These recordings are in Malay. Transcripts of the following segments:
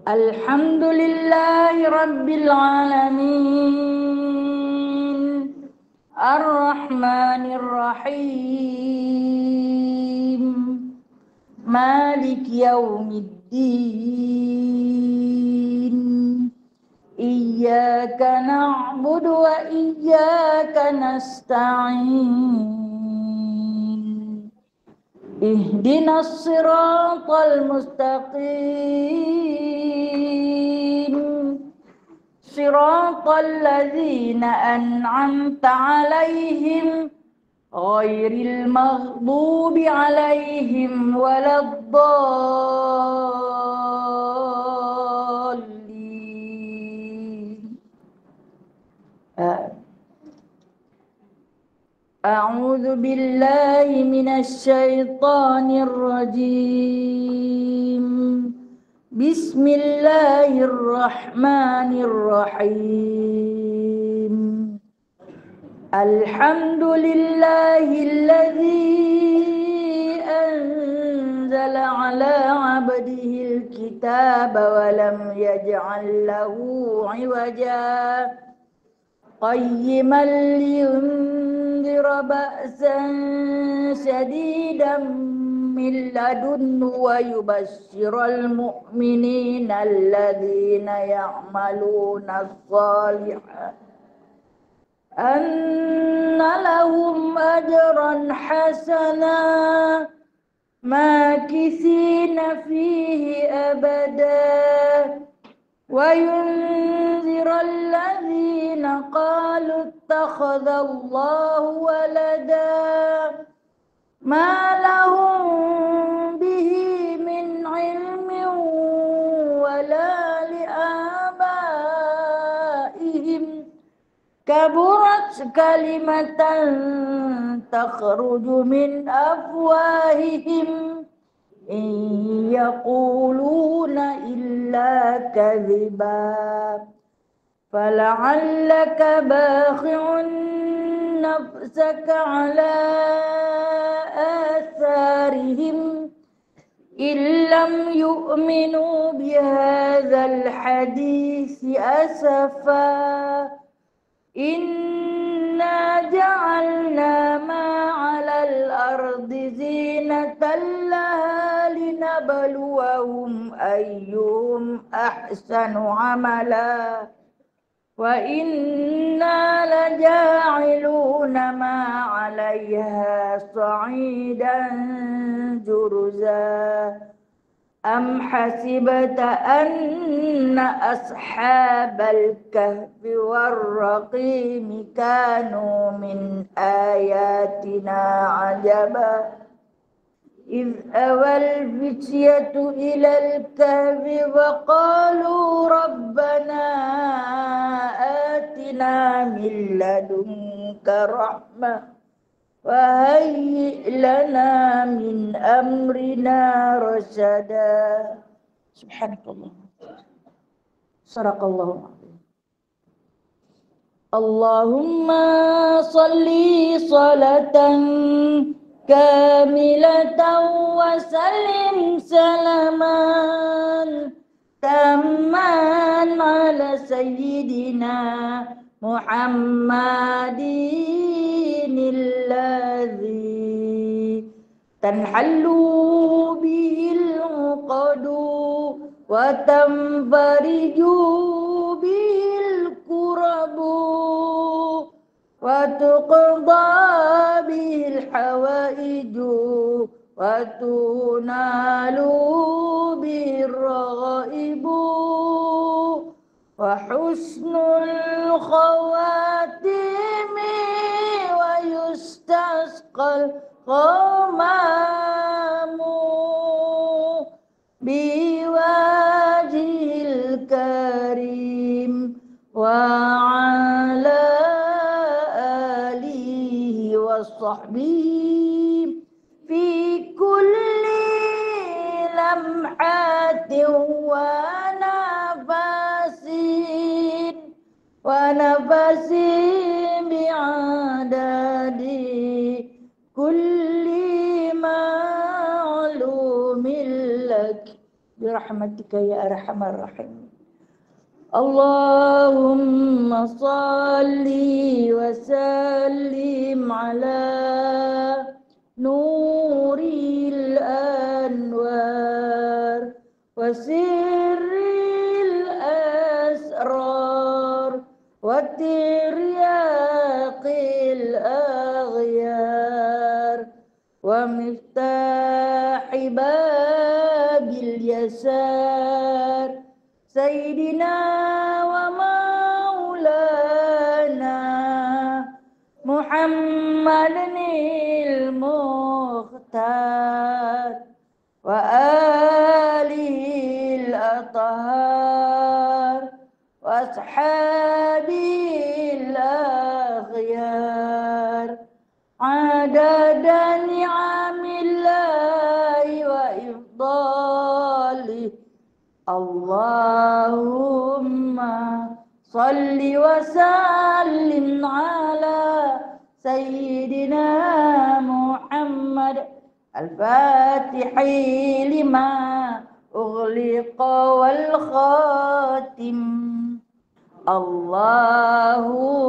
Alhamdulillahi Rabbil Alamin, Ar-Rahmanir Rahim, Malik Yawmiddin, Iyyaka na'budu wa iyyaka nasta'in, Ihdinas siratal mustaqim, Siratal ladzina an'amta 'alaihim ghairil maghdubi 'alaihim waladdallin. A'udzu billahi minasy syaithanir rajim. Bismillahirrahmanirrahim. Alhamdulillahilladzi anzala 'ala 'abdihil kitaba wa lam yaj'al lahu 'iwaja qayyiman liyundhira ba'san shadidan min ladunhu wa yubashshiral mu'minina alladzina ya'maluna as-salihati anna lahum ajran hasana makithina fihi abada wa yunzira alladzina qalu ittakhadha Allahu walada ma lahum bihi min ilmin wala li'abaihim kaburat kalimatan takhruju min afwahihim in yaquluna illa kadhiba fala'allaka bakhi'un nafsaka ala atharihim illam yu'minu bihadzal hadisi asafa inna ja'alna ma 'alal ardi zinatan laha linabluwahum ayyuhum ahsanu 'amala wa inna laja'iluna ma 'alayha sa'idan jurza am hasibta anna ashabal kahfi warraqim kanu min ayatina ajaba إذ أوى الفتية إلى الكهف وقالوا ربنا آتنا من لدنك رحمة وهيئ لنا من أمرنا رشدا. سبحانك اللهم صدق الله العظيم. اللهم صل صلاة kamilatan wa salim salaman tamman ala sayyidina Muhammadin alladhi tanhallu bihil uqadu wa tanfariju bihil kurabu wa tuqda bil hawaiju wa tunalu bir raibu wa husnul khawatimi wa yustasqal qamamu biwajhil karim wa ala sahbihi fi kulli lamhatin wa nafasin bi'adadi kulli ma'lumin lak birahmatika ya arhamar rahim. Allahumma salli wa sallim ala nuril anwar wa sirril asrar wa tiryaqil aghyar wa miftahi babil yasar Sayyidina wa maulana Muhammadinil Mukhtar wa alihil athhar wa ashabil akhyar adada ni'amillahi wa ifdalih Allahumma salli wa sallim ala Sayyidina Muhammad Al-Fatihi lima ughliqa wal khatim Allahumma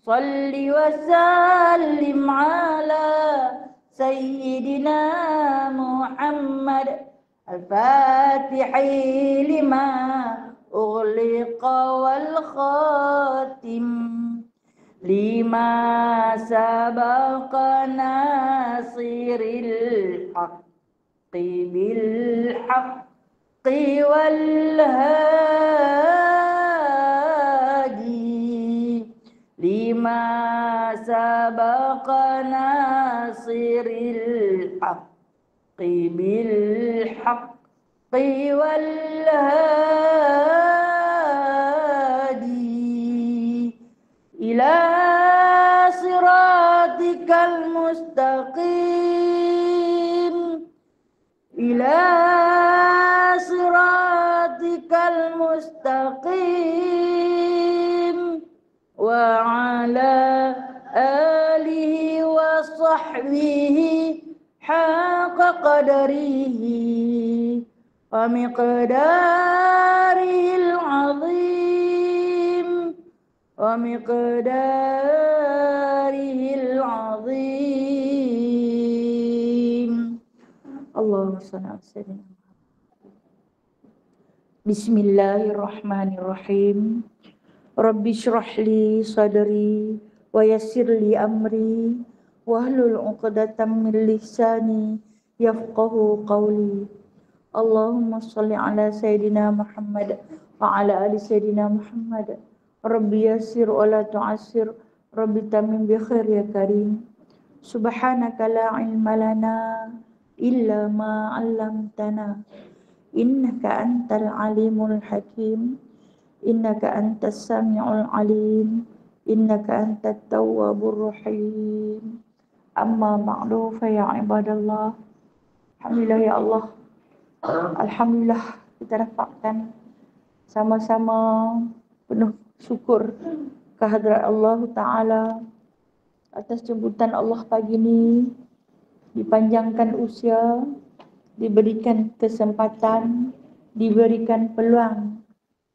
salli wa sallim ala Sayyidina Muhammad Al-Fatihi lima ughliqa wal khatim lima sabaqa nasiril haqqi bil haqqi wal hadi lima sabaqa nasiril haqqi بالحق والهادي إلى صراطك المستقيم إلى صراطك المستقيم وعلى آله وصحبه حق قدره ومقداره العظيم ومقداره العظيم اللهم صل على سيدنا Bismillahirrahmanirrahim. Rabbi shrah li sadri wa yassir li amri wahlul 'uqdatam min lisani yafqahu qawli. Allahumma shalli ala sayidina Muhammad wa ala ali sayidina Muhammad. Rabbi yassir wa la tu'assir, Rabbi tamim bi khair ya karim. Subhanaka la ilma lana illa ma 'allamtana. Innaka antal alimul hakim. Innaka antas sami'ul alim. Innaka antat tawwabur rahim. Amma ba'du fa ya ibadallah. Alhamdulillah ya Allah. Alhamdulillah kita dapatkan sama-sama penuh syukur kehadrat Allah Ta'ala atas jemputan Allah pagi ini, dipanjangkan usia, diberikan kesempatan, diberikan peluang,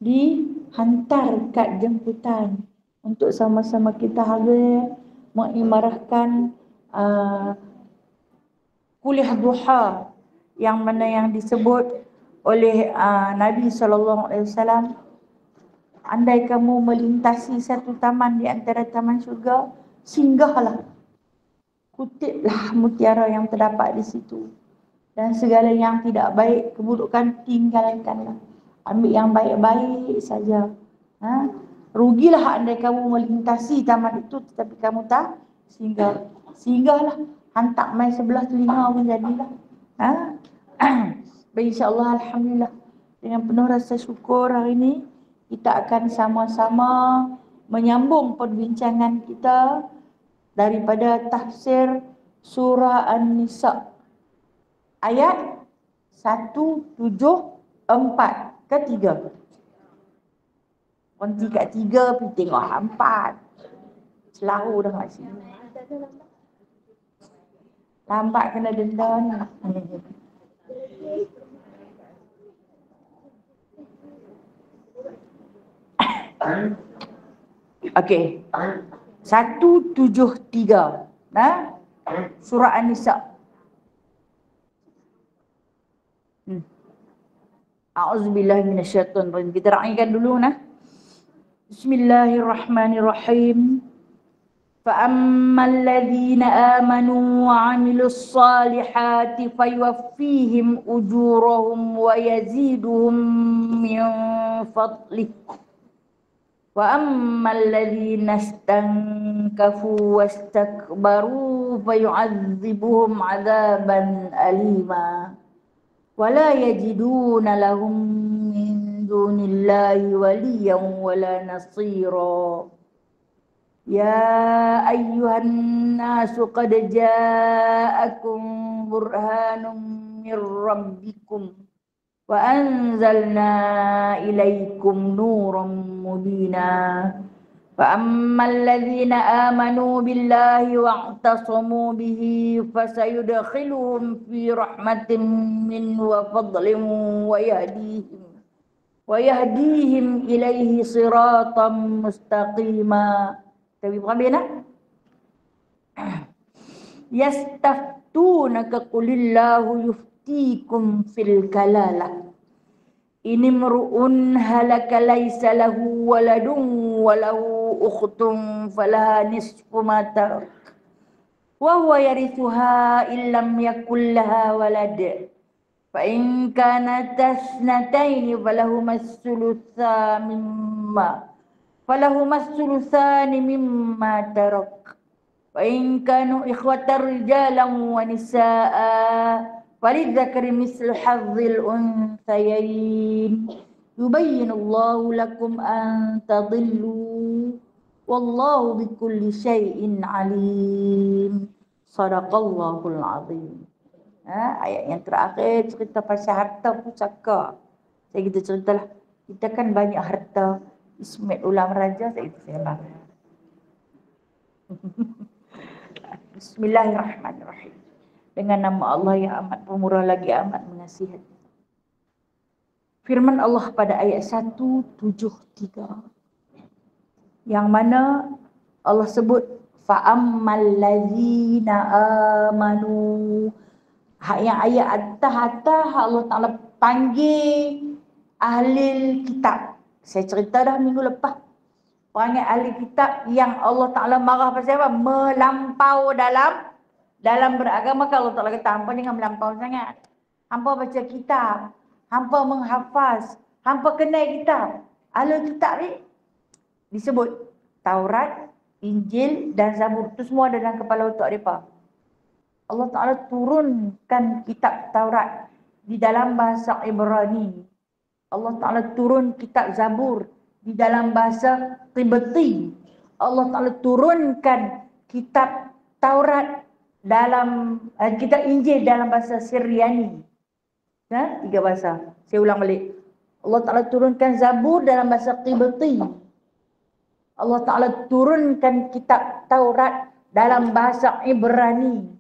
dihantar kad jemputan untuk sama-sama kita hadir mengimarahkan kuliah duha yang mana yang disebut oleh Nabi SAW, andai kamu melintasi satu taman di antara taman syurga, singgahlah, kutiplah mutiara yang terdapat di situ. Dan segala yang tidak baik, keburukan, tinggalkanlah. Ambil yang baik-baik saja. Rugilah andai kamu melintasi taman itu tetapi kamu tak singgah. Singgahlah, hantak main sebelah telinga pun jadilah. Baik, insyaAllah, alhamdulillah, dengan penuh rasa syukur hari ini kita akan sama-sama menyambung perbincangan kita daripada tafsir surah An-Nisa ayat 174 ke 3. Berhenti kat 3 pergi tengok 4. Selalu dah kat sini. Lambat kena denda ni. Okey. 173. Nah, surah An-Nisa. A'udzubillahi minasyaitonir rajim. Kita raikan dulu nah. Bismillahirrahmanirrahim. فَأَمَّا الَّذِينَ آمَنُوا وَعَمِلُوا الصَّالِحَاتِ فَيُوَفِّيهِمْ أُجُورَهُمْ وَيَزِيدُهُم مِّن فَضْلِهِ وَأَمَّا الَّذِينَ اسْتَنكَفُوا وَاسْتَكْبَرُوا فَيُعَذِّبُهُمْ عَذَابًا أَلِيمًا وَلَا يَجِدُونَ لَهُم مِّن دُونِ اللَّهِ وَلِيًّا وَلَا نَصِيرًا يا أيها الناس قد جاءكم برهان من ربكم وأنزلنا إليكم نورا مبينا فأما الذين آمنوا بالله واعتصموا به فسيدخلهم في رحمة منه وفضل ويهديهم إليه صراطا مستقيما. Tapi berhabislah. Yastaftunaka qulillahu yuftikum fil kalalah. Ini imru'un halaka laysa lahu waladun wa lahu ukhtun falaha nisfu ma tarak wa huwa yarithuha illam yakul laha walad. Fa in kanat tasnatayn falahuma as-sulutsa mimma tarak. Wa in kanu ikhwatar rijalan wa nisaa falidzakari mislu hazzil unthayayn yubayyinullahu lakum an tadillu wallahu bikulli syai'in alim. Sadaqallahul azim. Ayat yang terakhir cerita pasal harta pusaka. Kita ceritalah, kita kan banyak harta. Ismet ulam raja, saya bangga. Bismillahirrahmanirrahim. Dengan nama Allah yang amat pemurah lagi amat mengasihani. Firman Allah pada ayat 173. Yang mana Allah sebut fa'ammal ladzina amanu. Yang ayat atas Allah Ta'ala panggil ahli kitab. Saya cerita dah minggu lepas. Perangai ahli kitab yang Allah Ta'ala marah pasal apa? Melampau dalam beragama. Kalau Allah Ta'ala kata, hampa jangan melampau sangat. Hampa baca kitab. Hampa menghafaz. Hampa kenal kitab. Ahli kitab ni disebut Taurat, Injil dan Zabur. Itu semua ada dalam kepala otak mereka. Allah Ta'ala turunkan kitab Taurat di dalam bahasa Ibrani. Allah Ta'ala turun kitab Zabur di dalam bahasa Qibti. Allah Ta'ala turunkan kitab Taurat dalam kitab Injil dalam bahasa Syriani. 3 bahasa. Saya ulang balik. Allah Ta'ala turunkan Zabur dalam bahasa Qibti. Allah Ta'ala turunkan kitab Taurat dalam bahasa Ibrani.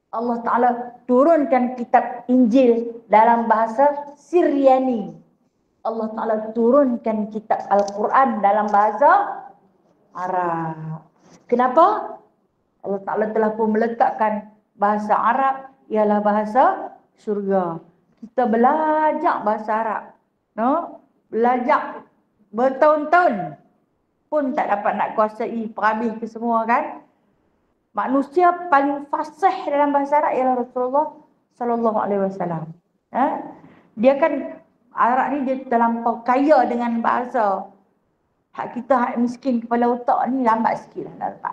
Allah Ta'ala turunkan kitab Injil dalam bahasa Syriani. Allah Ta'ala turunkan kitab Al-Quran dalam bahasa Arab. Kenapa? Allah Ta'ala telah pun meletakkan bahasa Arab ialah bahasa syurga. Kita belajar bahasa Arab. No? Belajar bertahun-tahun pun tak dapat nak kuasai perhabis ke semua kan. Manusia paling fasih dalam bahasa Arab ialah Rasulullah sallallahu alaihi wasallam. Dia kan Arab ni dia terlampau kaya dengan bahasa. Hak kita hak miskin kepala otak ni lambat sikit lah dapat.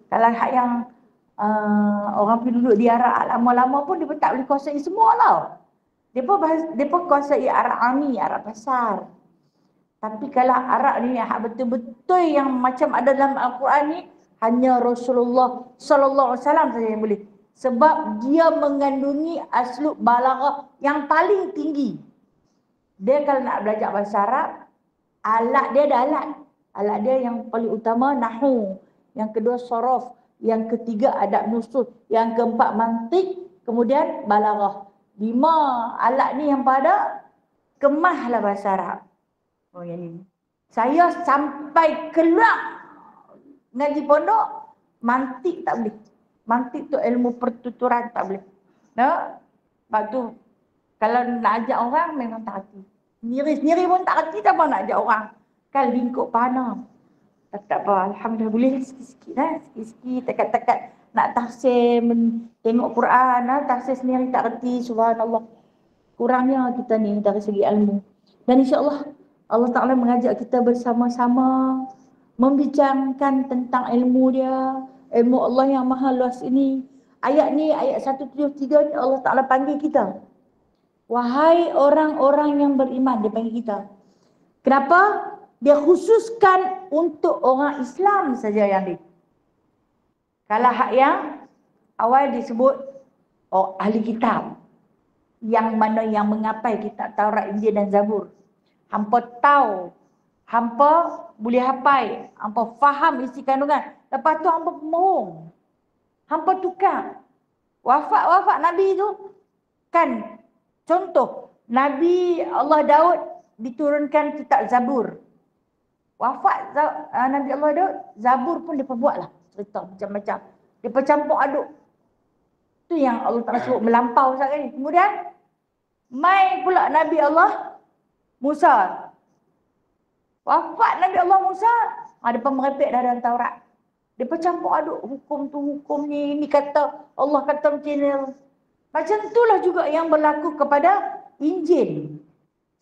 Kalau hak yang orang pergi duduk di Arab lama-lama pun dia pun tak boleh kuasai semua lah. Dia pun kuasai Arab Ami, Arab Pasar. Tapi kalau Arab ni hak betul-betul yang macam ada dalam Al-Quran ni hanya Rasulullah sallallahu alaihi wasallam saja yang boleh. Sebab dia mengandungi aslub balaghah yang paling tinggi. Dia kalau nak belajar bahasa Arab, alat dia ada alat. Alat dia yang paling utama nahwu, yang kedua sorof, yang ketiga adab nusuk, yang keempat mantik, kemudian balaghah. 5 alat ni yang pada kemahlah bahasa Arab. Oh yang ni. Saya sampai keluar ngaji pondok, mantik tak boleh. Mantik tu ilmu pertuturan tak boleh. Nah, sebab tu kalau nak ajak orang memang tak hati. Sendiri-sendiri pun tak hati, tak apa nak ajak orang. Kan lingkup panah. Tak apa, alhamdulillah boleh sikit-sikit lah. Sikit-sikit, tekat-tekat nak tafsir, tengok Quran, tafsir sendiri tak reti, subhanallah. Kurangnya kita ni dari segi ilmu. Dan insya-Allah Allah Ta'ala mengajak kita bersama-sama membincangkan tentang ilmu dia, ilmu Allah yang maha luas ini. Ayat ni, ayat 173 ni Allah Ta'ala panggil kita. Wahai orang-orang yang beriman, dia panggil kita. Kenapa? Dia khususkan untuk orang Islam saja yang ni. Kalau hak yang awal disebut ahli kitab. Yang mana yang mengapai kitab Taurat, Injil dan Zabur. Hampa tahu, hampa boleh hafal, hampa faham isi kandungan. Lepas tu hampa pemohong. Hampa tukar. Wafat Nabi tu kan contoh. Nabi Allah Daud diturunkan kitab Zabur. Wafat Nabi Allah Daud, Zabur pun dia buatlah cerita macam-macam. Dia campur aduk. Tu yang Allah Ta'ala sebut melampau sekali. Kemudian mai pula Nabi Allah Musa. Wafat Nabi Allah Musa, ada merepek dah dalam Taurat. Dia campur aduk hukum tu, hukum ni. Ini kata, Allah kata macam ni. Macam itulah juga yang berlaku kepada Injil.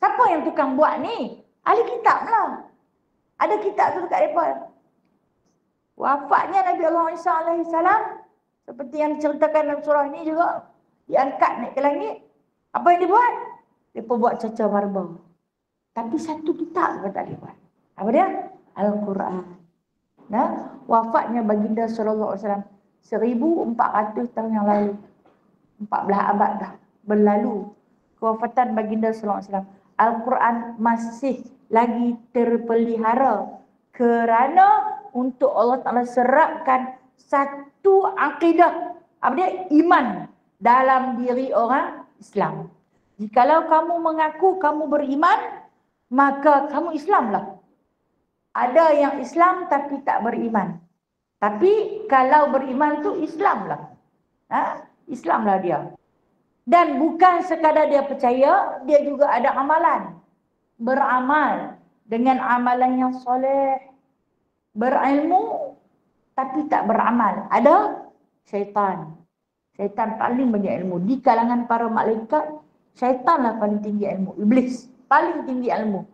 Siapa yang tukang buat ni? Ahli kitab lah. Ada kitab tu dekat mereka. Wafatnya Nabi Allah Isa AS, seperti yang diceritakan dalam surah ni juga, diangkat naik ke langit. Apa yang dia buat? Dia buat caca marba. Tapi satu kitab pun tak dia buat. Apa dia? Al-Quran. Nah, wafatnya baginda sallallahu alaihi wasallam 1400 tahun yang lalu. 14 abad dah berlalu kewafatan baginda sallallahu alaihi wasallam. Al-Quran masih lagi terpelihara kerana untuk Allah Ta'ala serapkan satu akidah, apa dia? Iman dalam diri orang Islam. Jikalau kamu mengaku kamu beriman, maka kamu Islamlah. Ada yang Islam tapi tak beriman. Tapi kalau beriman tu Islamlah. Islamlah dia. Dan bukan sekadar dia percaya, dia juga ada amalan. Beramal dengan amalan yang soleh. Berilmu tapi tak beramal. Ada syaitan. Syaitan paling banyak ilmu. Di kalangan para malaikat, syaitanlah paling tinggi ilmu. Iblis paling tinggi ilmu.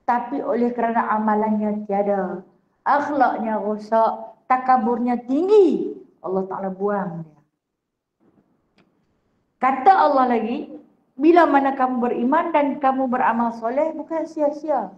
Tapi oleh kerana amalannya tiada, akhlaknya rosak, takaburnya tinggi, Allah Ta'ala buang dia. Kata Allah lagi, bila mana kamu beriman dan kamu beramal soleh, bukan sia-sia.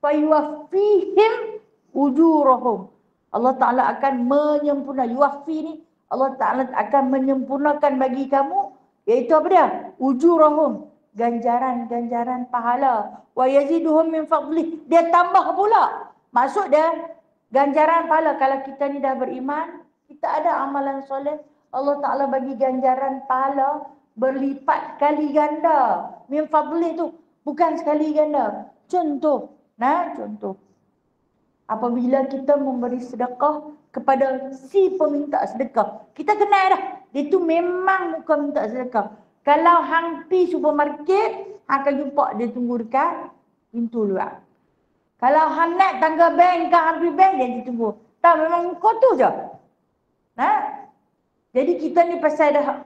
Fayuwaffihim ujurahum. Allah Ta'ala akan menyempurnakan. Yuwaffi ni, Allah Ta'ala akan menyempurnakan bagi kamu, iaitu apa dia? Ujurahum. Ganjaran-ganjaran pahala. Wa yaziduhum min fadlih. Dia tambah pula. Maksud dia, ganjaran pahala. Kalau kita ni dah beriman, kita ada amalan soleh, Allah Ta'ala bagi ganjaran pahala berlipat kali ganda. Min fadlih tu bukan sekali ganda. Contoh. Contoh. Apabila kita memberi sedekah kepada si peminta sedekah, kita kenal dah. Dia tu memang muka minta sedekah. Kalau hang pi supermarket, hang akan jumpa dia tunggu dekat pintu luar. Kalau hang naik tangga bank, hang pi bank, dia tunggu. Tak, memang muka tu je. Jadi kita ni pasal dah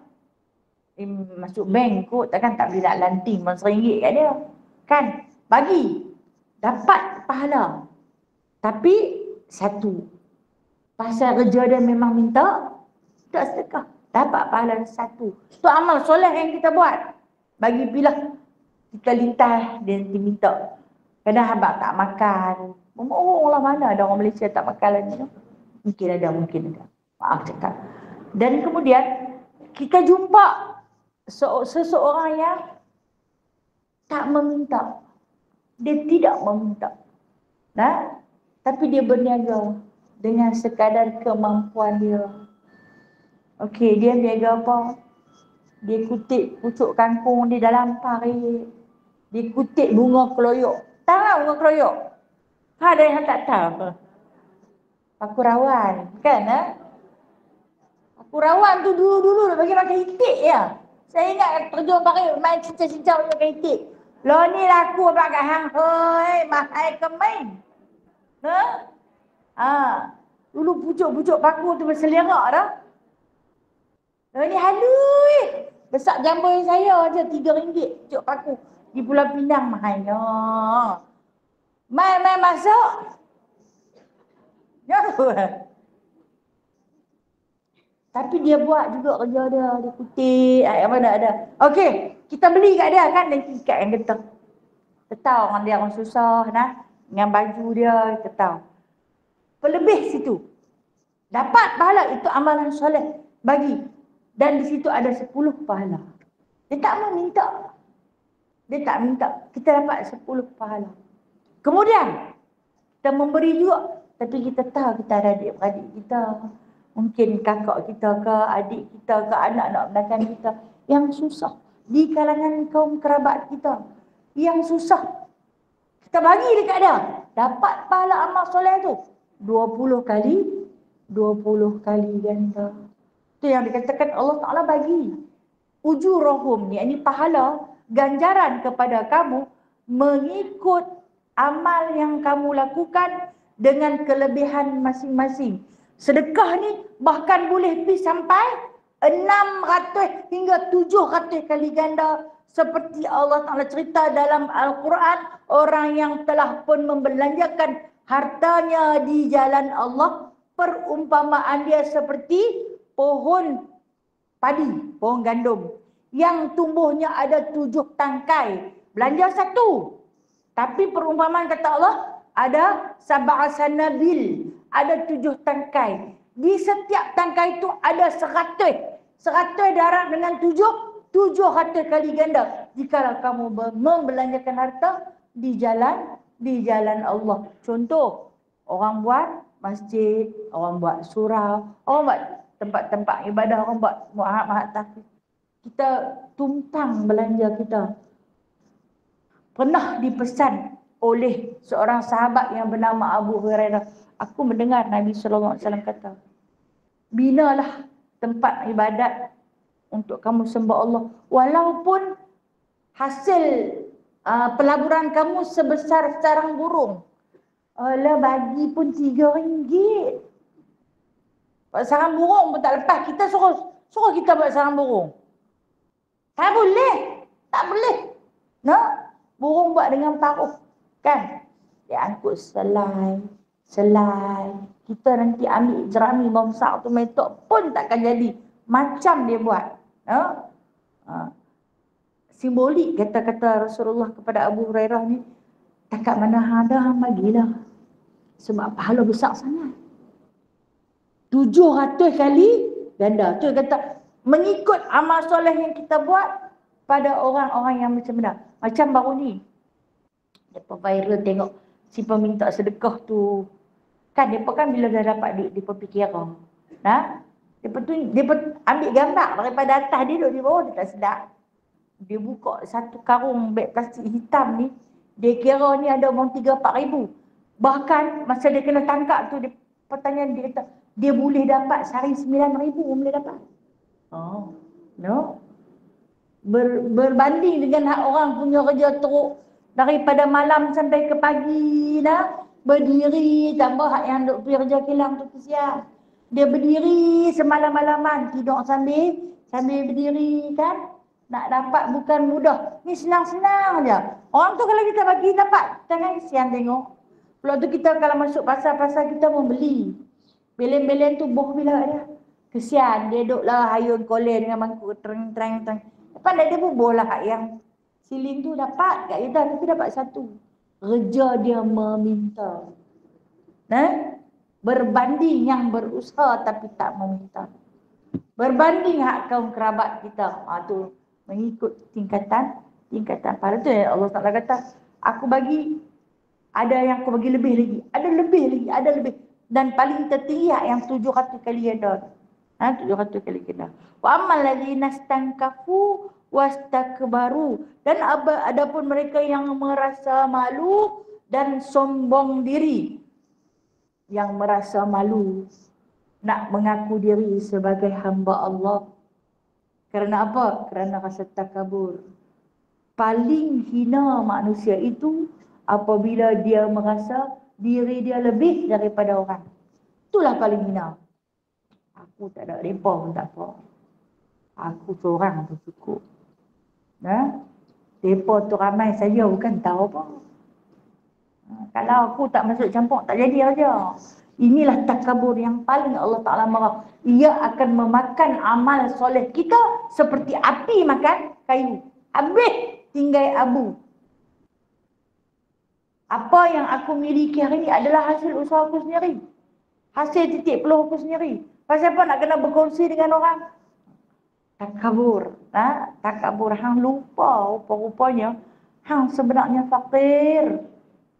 masuk bank kot, takkan tak boleh nak lanting RM1 kat dia. Kan? Bagi. Dapat pahala. Tapi satu. Pasal kerja dia memang minta, tak sedekah. Dapat pahala satu. Itu amal soleh yang kita buat. Bagi bila kita lintas, dia nanti minta. Kadang habak tak makan. Lah mana ada orang Malaysia tak makan lagi. Mungkin ada. Maaf cakap. Dan kemudian, kita jumpa seseorang yang tak meminta. Dia tidak meminta. Tapi dia berniaga dengan sekadar kemampuan dia. Okey, dia berniaga apa? Dia kutip pucuk kangkung di dalam parit. Dia kutip bunga keloyok Tahu orang keroyok? Ada yang tak tahu. Paku rawan, kan? Paku rawan tu dulu bagi pakai itik ya. Saya ingat terjun pakai main cincang-cincang pakai itik. Lo ni laku pakai hang hoi, mahal ke main. Dulu pucuk-pucuk paku tu berselerak dah. Lo ni halus. Besar jambul saya je RM3 pucuk paku di Pulau Pinang mahal. Main masuk. Tapi dia buat juga kerja dia kutip, apa ada. Okey, kita beli kat dia kan dan ikat yang getah. Kita tahu orang dia orang susah dengan baju dia, kita tahu. Pelebih situ. Dapat pahala, itu amalan soleh bagi. Dan di situ ada 10 pahala. Dia tak mau minta. Dia tak minta. Kita dapat 10 pahala. Kemudian kita memberi juga, tapi kita tahu kita ada adik-beradik kita. Mungkin kakak kita ke, adik kita ke, anak-anak belakang kita yang susah. Di kalangan kaum kerabat kita yang susah. Kita bagi dekat dia. Dapat pahala amal soleh tu 20 kali ganda. Itu yang dikatakan Allah Ta'ala bagi. Ujurahum ni, ini pahala, ganjaran kepada kamu mengikut amal yang kamu lakukan dengan kelebihan masing-masing. Sedekah ni bahkan boleh pergi sampai 600 hingga 700 kali ganda. Seperti Allah Ta'ala cerita dalam Al-Quran, orang yang telah pun membelanjakan hartanya di jalan Allah, perumpamaan dia seperti pohon padi, pohon gandum yang tumbuhnya ada 7 tangkai. Belanja satu, tapi perumpamaan kata Allah ada sab'a sanabil, ada 7 tangkai. Di setiap tangkai itu ada 100 darab dengan 700 kali ganda. Jika kamu membelanjakan harta di jalan Allah. Contoh, orang buat masjid, orang buat surau, orang buat tempat-tempat ibadah, orang buat mahat tahfiz. Kita tumpang belanja kita. Pernah dipesan oleh seorang sahabat yang bernama Abu Hurairah. Aku mendengar Nabi SAW kata, binalah tempat ibadat untuk kamu sembah Allah. Walaupun hasil pelaburan kamu sebesar sarang burung. Alah, bagi pun RM3. Buat sarang burung pun tak lepas. Kita suruh kita buat sarang burung. Tak boleh. Tak boleh. Burung buat dengan paruh. Kan? Dia angkut selai. Kita nanti ambil jerami besar tu metok pun takkan jadi. Macam dia buat. Simbolik kata-kata Rasulullah kepada Abu Hurairah ni. Takat mana ada hang bagilah. Sebab pahala besar sangat. 700 kali ganda. Tu kata mengikut amal soleh yang kita buat pada orang-orang yang macam mana. Macam baru ni. Depa viral tengok si peminta sedekah tu. Kan depa kan bila dah dapat duit depa fikir depa ambil gambar daripada atas, dia duduk di bawah, dia tak sedap. Dia buka satu karung beg plastik hitam ni, dia kira ni ada uang 3-4 ribu. Bahkan masa dia kena tangkap tu, dia pertanyaan dia kata, dia boleh dapat sehari 9 ribu boleh dapat. Berbanding dengan hak orang punya kerja teruk daripada malam sampai ke pagi berdiri, tambah hak yang duk pergi kerja kilang tu kesian. Dia berdiri semalam-malaman, tidur sambil berdiri kan. Nak dapat bukan mudah. Ni senang-senang je. Orang tu kalau kita bagi dapat, jangan kesian tengok. Pula tu kita kalau masuk pasar-pasar kita pun beli. Belen-belen tu boh bila dia. Kesian, dia duduklah hayun kolej dengan mangkuk terang. Lepas dia bubuh lah hak yang siling tu dapat kat kita, tapi dapat satu. Kerja dia meminta. Berbanding yang berusaha tapi tak meminta. Berbanding hak kaum kerabat kita. Tu mengikut tingkatan pahala tu Allah Taala kata, aku bagi, ada yang aku bagi lebih lagi. Ada lebih. Dan paling tertinggi yang 700 kali ganda. 700 kali ganda. Wa ammal ladzina stankafu wastakbaru, dan adapun mereka yang merasa malu dan sombong diri, yang merasa malu nak mengaku diri sebagai hamba Allah. Kerana apa? Kerana rasa takabur. Paling hina manusia itu apabila dia merasa diri dia lebih daripada orang. Itulah paling hina. Aku tak ada mereka pun tak apa. Aku seorang pun cukup. Mereka tu ramai saja bukan tahu apa. Kalau aku tak masuk campur, tak jadi aja. Inilah takabur yang paling Allah Ta'ala marah. Ia akan memakan amal soleh kita seperti api makan kayu. Habis tinggal abu. Apa yang aku miliki hari ini adalah hasil usaha aku sendiri. Hasil titik peluh aku sendiri. Pasal apa nak kena berkongsi dengan orang? Takabur. Takabur. Hang lupa rupa-rupanya. Hang sebenarnya fakir.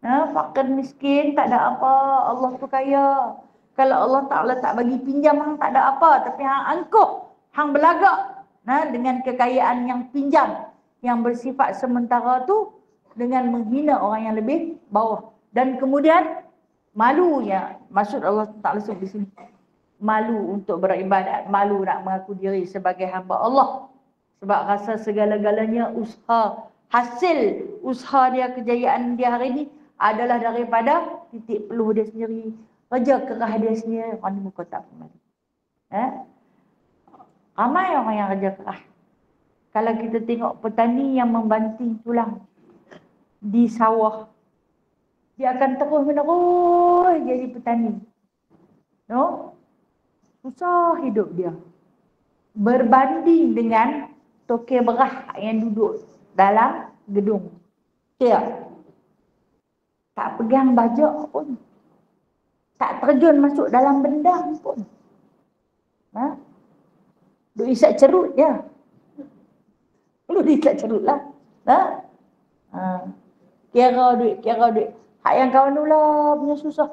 Fakir miskin, tak ada apa. Allah tu kaya. Kalau Allah Ta'ala tak bagi pinjam, hang tak ada apa. Tapi hang angkuh, hang belagak dengan kekayaan yang pinjam, yang bersifat sementara tu, dengan menghina orang yang lebih bawah. Dan kemudian malunya, maksud Allah Ta'ala sebut di sini, malu untuk beribadat, malu nak mengaku diri sebagai hamba Allah. Sebab rasa segala-galanya usaha, hasil usaha dia, kejayaan dia hari ini adalah daripada titik peluh dia sendiri, kerja kerah dia sendiri. Orang ni muka tak pernah. Ramai orang yang kerja kerah. Kalau kita tengok petani yang membanting tulang di sawah, dia akan terus menerus jadi petani. Susah hidup dia. Berbanding dengan tokek berah yang duduk dalam gedung. Tak pegang bajak pun. Tak terjun masuk dalam bendang pun. Duk isap cerut je. Lu isap cerut lah. Kira duit. Hak yang kawan tu lah punya susah.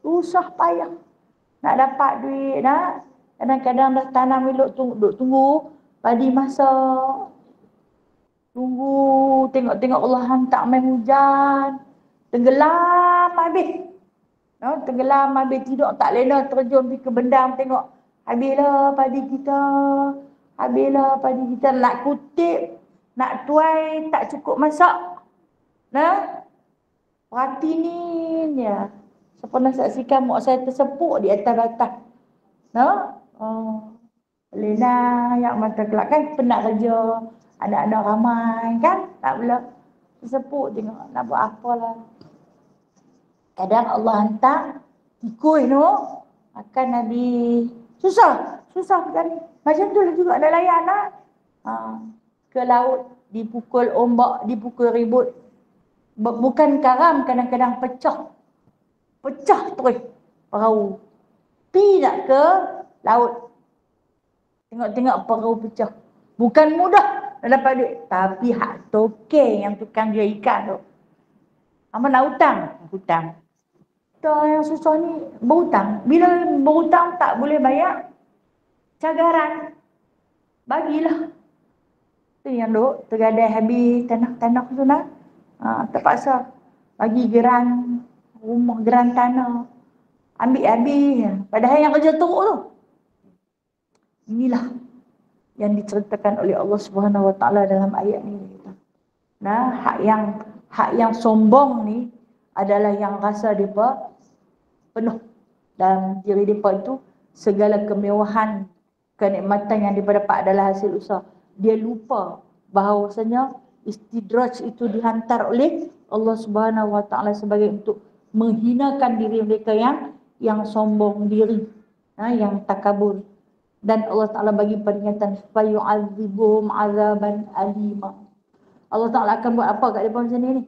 Susah payah. Nak dapat duit. Kadang-kadang dah tanam elok tunggu padi masak. Tunggu tengok-tengok Allah hantar main hujan. Tenggelam habis. Tenggelam habis, tidak tak lena terjun pergi ke bendang tengok. Habislah padi kita. Habislah padi kita. Nak kutip, nak tuai, tak cukup masak. Perhati ni ya. Saya pernah saksikan mak saya tersepuk di atas batas. Lena yang mata kelak kan penat kerja. Anak-anak ramai kan. Tak boleh tersepuk tengok nak buat apalah. Kadang Allah hantar tikus tu akan Nabi susah berani. Macam tu lah juga nelayan ke laut, dipukul ombak, dipukul ribut. Bukan karam, kadang-kadang pecah terus perahu. Pi nak ke laut. Tengok-tengok perahu pecah. Bukan mudah nak dapat duit. Tapi hak tokek yang tukang jual ikan tu. Apa nak hutang? Yang susah ni berhutang. Bila berhutang tak boleh bayar, cagaran bagilah. Tu yang duk tergadai habis tanah tu terpaksa bagi geran rumah, geran tanah. Ambil habis. Padahal yang kerja teruk tu. Inilah yang diceritakan oleh Allah Subhanahu Wa Taala dalam ayat ni. Hak yang sombong ni adalah yang rasa depa penuh dalam diri mereka itu segala kemewahan, kenikmatan yang mereka dapat adalah hasil usaha. Dia lupa bahawasanya istidraj itu dihantar oleh Allah Subhanahu Wa Taala sebagai untuk menghinakan diri mereka yang sombong diri, yang takabur. Dan Allah Taala bagi peringatan fayu'adzibuhum 'adzaban alima. Allah Taala akan buat apa kat depa macam ni?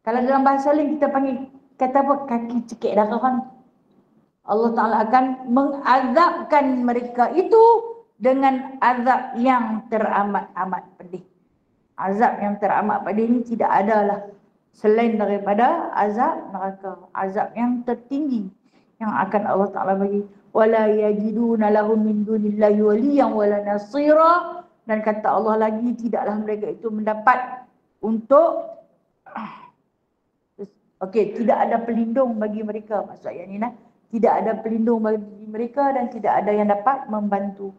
Kalau dalam bahasa lain kita panggil kata apa? Kaki cekik darah kan. Allah Ta'ala akan mengazabkan mereka itu dengan azab yang teramat-amat pedih. Azab yang teramat pedih ini tidak adalah selain daripada azab neraka. Azab yang tertinggi yang akan Allah Ta'ala bagi. وَلَا يَجِدُونَ لَهُمْ مِنْ دُونِ اللَّهِ وَلِيًّا وَلَا نَصِيرًا. Dan kata Allah lagi, tidaklah mereka itu mendapat untuk tidak ada pelindung bagi mereka. Maksud ayat ni tidak ada pelindung bagi mereka dan tidak ada yang dapat membantu.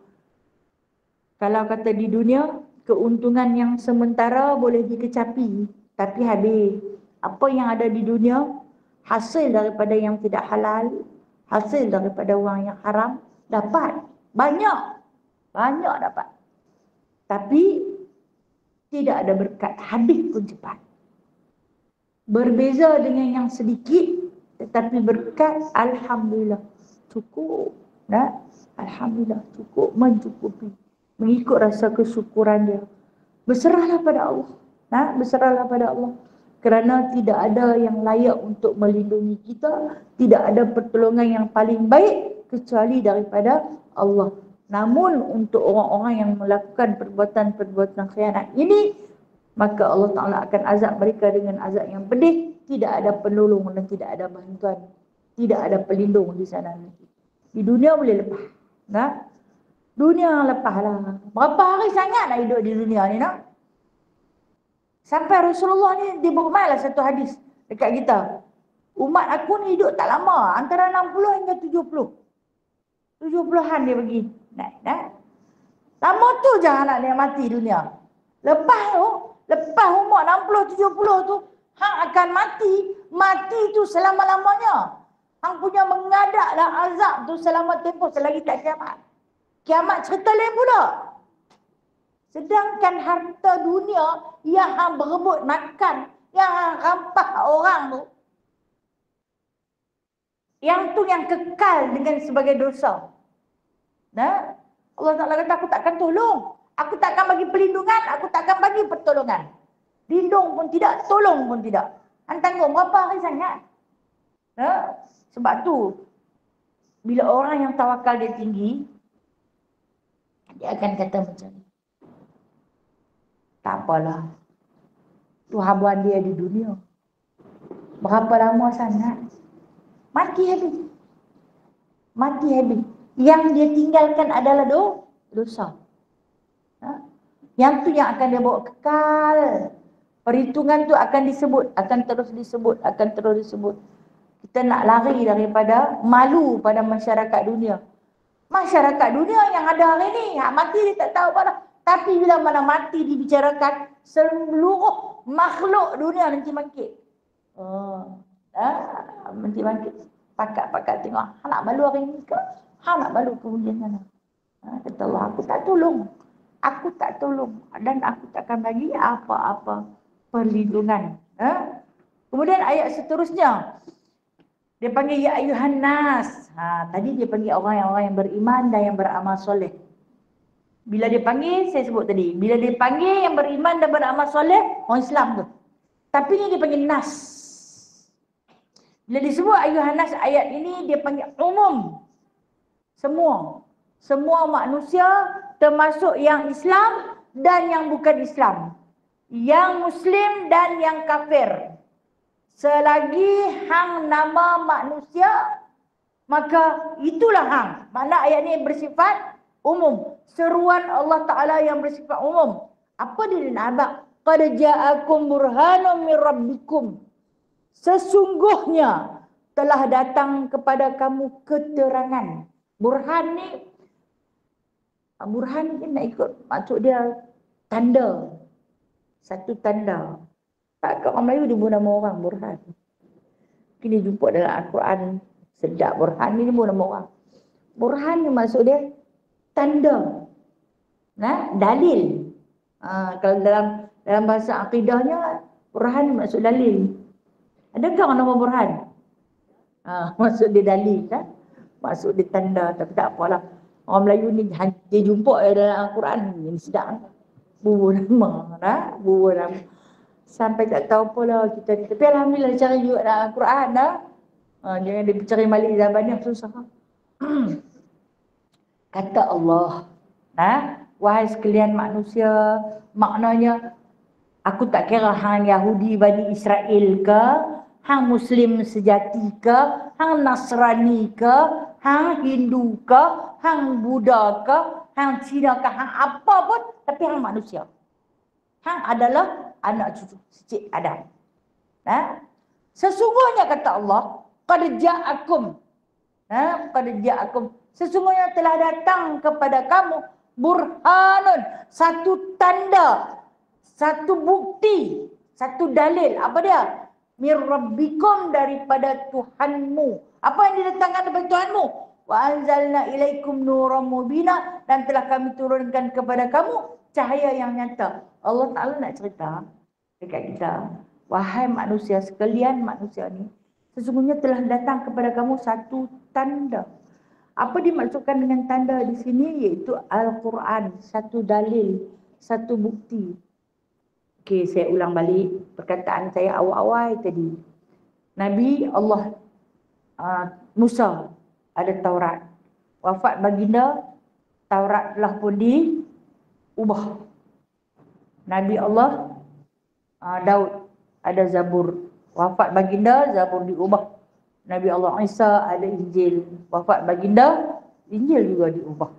Kalau kata di dunia, keuntungan yang sementara boleh dikecapi, tapi habis. Apa yang ada di dunia, hasil daripada yang tidak halal, hasil daripada wang yang haram, dapat. Banyak dapat. Tapi tidak ada berkat, habis pun cepat. Berbeza dengan yang sedikit, tetapi berkat alhamdulillah cukup. Alhamdulillah cukup, mencukupi. Mengikut rasa kesyukuran dia. Berserahlah pada Allah. Berserahlah pada Allah. Kerana tidak ada yang layak untuk melindungi kita, tidak ada pertolongan yang paling baik kecuali daripada Allah. Namun untuk orang-orang yang melakukan perbuatan-perbuatan khianat ini, maka Allah Ta'ala akan azab mereka dengan azab yang pedih. Tidak ada penolong dan tidak ada bantuan, tidak ada pelindung di sana nanti. Di dunia boleh lepas. Dunia lepaslah. Berapa hari sangat nak hidup di dunia ni Sampai Rasulullah ni dia bermainlah satu hadis dekat kita. Umat aku ni hidup tak lama, antara 60 hingga 70. 70-an dia pergi naik. Lama tu je anak dia mati dunia. Lepas umur 60-70 tu, hang akan mati. Mati tu selama-lamanya. Hang punya mengadaklah azab tu selama tempoh selagi tak kiamat. Kiamat cerita lain pula. Sedangkan harta dunia yang hang berebut makan, yang hang rampas orang tu, yang tu yang kekal dengan sebagai dosa. Allah Ta'ala kata, aku takkan tolong. Aku takkan bagi pelindungan, aku takkan bagi pertolongan. Lindung pun tidak, tolong pun tidak. Hang tanggung berapa hari sangat. Sebab tu, bila orang yang tawakal dia tinggi, dia akan kata macam ni. Tak apalah. Tu habuan dia di dunia. Berapa lama sangat. Mati habis. Yang dia tinggalkan adalah dosa. Yang tu yang akan dia bawa kekal. Perhitungan tu akan disebut, akan terus disebut. Kita nak lari daripada malu pada masyarakat dunia. Masyarakat dunia yang ada hari ni, mati dia tak tahu apa dah. Tapi bila mana mati dibicarakan, seluruh makhluk dunia nanti bangkit. Nanti bangkit. Pakat-pakat tengok, hang nak malu hari ni ke? Hang nak malu kemudian sana. Kata Allah, aku tak tolong. Dan aku takkan bagi apa-apa perlindungan. Kemudian ayat seterusnya, dia panggil ya ayuhan nas. Tadi dia panggil orang yang beriman dan yang beramal soleh. Bila dia panggil, saya sebut tadi, bila dia panggil yang beriman dan beramal soleh, orang Islam tu. Tapi ni dia panggil nas. Bila disebut ayuhan nas, ayat ini dia panggil umum. Semua manusia, termasuk yang Islam dan yang bukan Islam. Yang Muslim dan yang kafir. Selagi hang nama manusia, maka itulah hang. Makna ayat ini bersifat umum. Seruan Allah Ta'ala yang bersifat umum. Apa dia nak abang? Qad ja'akum burhanum min rabbikum. Sesungguhnya telah datang kepada kamu keterangan. Burhan ni nak ikut maksud dia tanda. Satu tanda. Tak, kat orang Melayu dia pun nama orang burhan. Mungkin dia jumpa dalam Al-Quran. Sedap burhan ni pun nama orang. Burhan ni maksud dia tanda. Dalil. Kalau dalam bahasa akidahnya, burhan ni maksud dalil. Adakah orang nama burhan? Maksud dia dalil kan? Maksud dia tanda. Tapi tak apalah. Orang Melayu ni dia jumpa dalam Al-Quran. Ini sedap. Bubur nama. Sampai tak tahu pula kita ni. Tapi alhamdulillah cari juga dalam Al-Quran jangan dia cari balik zaman ni susah. Kata Allah, wahai sekalian manusia, maknanya aku tak kira hang Yahudi Bani Israel ke, hang Muslim sejati ke, hang Nasrani ke, hang Hindu ke, hang Buddha ke, hang Cina ke hang apa pun, tapi hang manusia. Hang adalah anak cucu Cik Adam. Sesungguhnya kata Allah, qad ja'akum. Qad ja'akum. Sesungguhnya telah datang kepada kamu burhanun, satu tanda, satu bukti, satu dalil. Apa dia? Mir rabbikum, daripada Tuhanmu. Apa yang didatangkan daripada Tuhanmu? Wa anzalna ilaikum nuran mubina, dan telah kami turunkan kepada kamu cahaya yang nyata. Allah Ta'ala nak cerita dekat kita, wahai manusia sekalian, manusia ni sesungguhnya telah datang kepada kamu satu tanda. Apa dimaksudkan dengan tanda di sini? Iaitu Al-Quran, satu dalil, satu bukti. Okey, saya ulang balik perkataan saya awal-awal tadi. Nabi Allah Musa ada Taurat. Wafat baginda, Taurat telah pun diubah. Nabi Allah Daud ada Zabur. Wafat baginda, Zabur diubah. Nabi Allah Isa ada Injil. Wafat baginda, Injil juga diubah.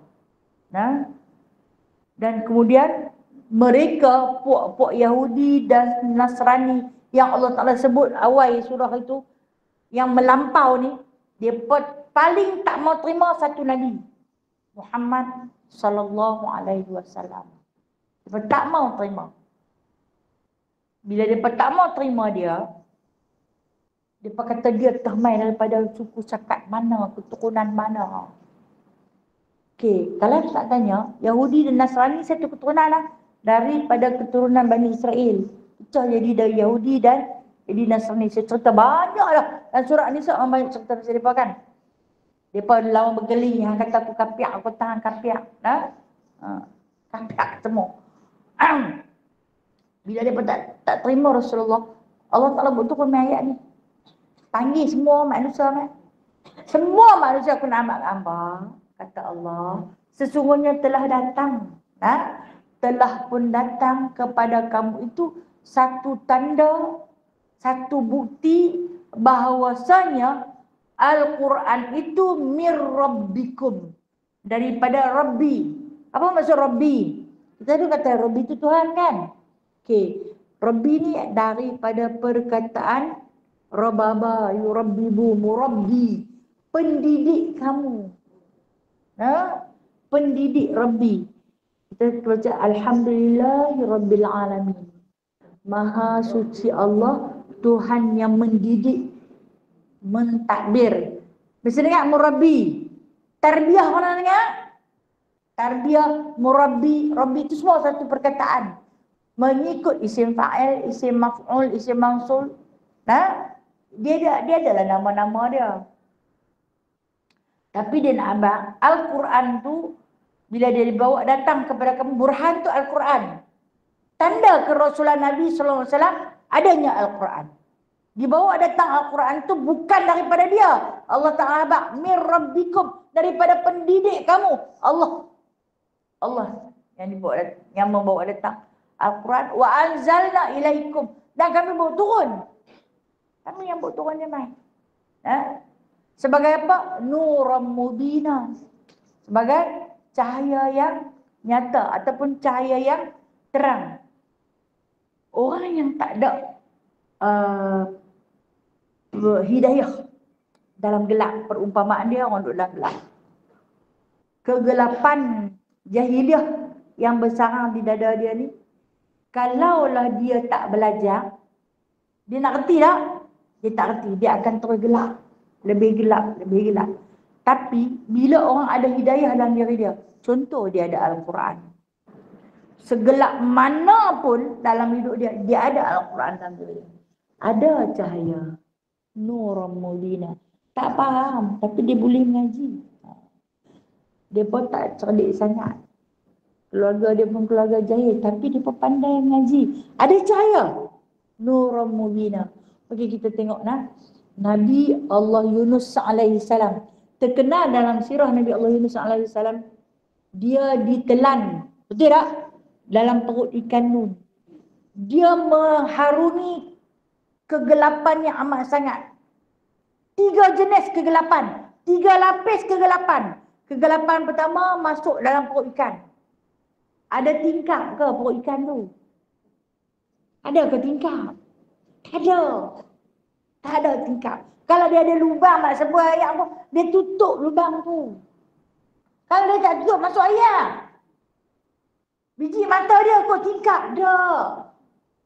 Dan kemudian mereka, puak-puak Yahudi dan Nasrani yang Allah Ta'ala sebut awal surah itu, yang melampau ni, dia paling tak mau terima satu Nabi, Muhammad sallallahu alaihi wasallam. Dia tak mau terima. Bila dia tak mau terima dia kata dia termai daripada suku cakat mana, keturunan mana. Okey, kalau tak tanya, Yahudi dan Nasrani satu keturunan lah, daripada keturunan Bani Israel. Pecah jadi dari Yahudi dan jadi Nasrani. Saya cerita banyak lah. Dan surah Nisa orang banyak cerita pasal mereka kan. Mereka lawan bergeling, yang kata aku kapiak, aku tahan kapiak. Kapiak ketemu. Bila mereka tak terima Rasulullah, Allah Ta'ala butuhkan ayat ni. Panggil semua manusia kan. Semua manusia kena amat gambar. Kata Allah, sesungguhnya telah datang. Telah pun datang kepada kamu itu satu tanda, satu bukti bahawasanya Al-Quran itu mir rabbikum, daripada Rabbi. Apa maksud Rabbi? Kita tu kata Rabbi itu Tuhan kan? Okey, Rabbi ni daripada perkataan Rababa yurabbibu murabbi, pendidik kamu. Pendidik Rabbi. Kita baca Alhamdulillahirabbil alamin. Maha suci Allah, Tuhan yang mendidik, mentadbir. Mesti dengar murabbi. Tarbiyah mana dengar? Tarbiyah, murabbi, rabbi itu semua satu perkataan. Mengikut isim fa'il, isim maf'ul, isim mausul. Dia adalah nama-nama dia. Tapi dia nak abang, Al-Quran tu bila dia dibawa datang kepada kamu, burhan tu Al-Quran. Tanda kerasulan Nabi SAW adanya Al-Quran. Dibawa datang Al-Quran tu bukan daripada dia. Allah Ta'ala abang, mir rabbikum, daripada pendidik kamu. Allah yang membawa datang Al-Quran. Wa anzalna ilaikum, dan kami bawa turun. Kami yang bawa turun dia main. Sebagai apa? Nuran mubina. Sebagai cahaya yang nyata ataupun cahaya yang terang. Orang yang tak ada hidayah dalam gelap, perumpamaan dia orang duduk dalam gelap. Kegelapan jahiliah yang bersarang di dada dia ni, kalaulah dia tak belajar, dia nak reti tak? Dia tak reti, dia akan terus gelap. Lebih gelap, lebih gelap. Tapi bila orang ada hidayah dalam diri dia, contoh dia ada Al-Quran. Segelap mana pun dalam hidup dia, dia ada Al-Quran dalam diri dia. Ada cahaya. Nuran mubina. Tak faham, tapi dia boleh mengaji. Dia pun tak cerdik sangat. Keluarga dia pun keluarga jahil, tapi dia pun pandai mengaji. Ada cahaya. Nuran mubina. Okey, kita tengok Nabi Allah Yunus alaihissalam. Terkenal dalam sirah Nabi Allah Yunus alaihissalam, dia ditelan, betul tak? Dalam perut ikan nun. Dia mengharungi kegelapan yang amat sangat. 3 jenis kegelapan, 3 lapis kegelapan. Kegelapan pertama masuk dalam perut ikan. Ada tingkap ke perut ikan tu? Ada ke tingkap? Tak ada. Tak ada tingkap. Kalau dia ada lubang nak sebuah ayam tu, dia tutup lubang tu. Kalau dia tak tutup, masuk ayam. Biji mata dia kok tingkap dah.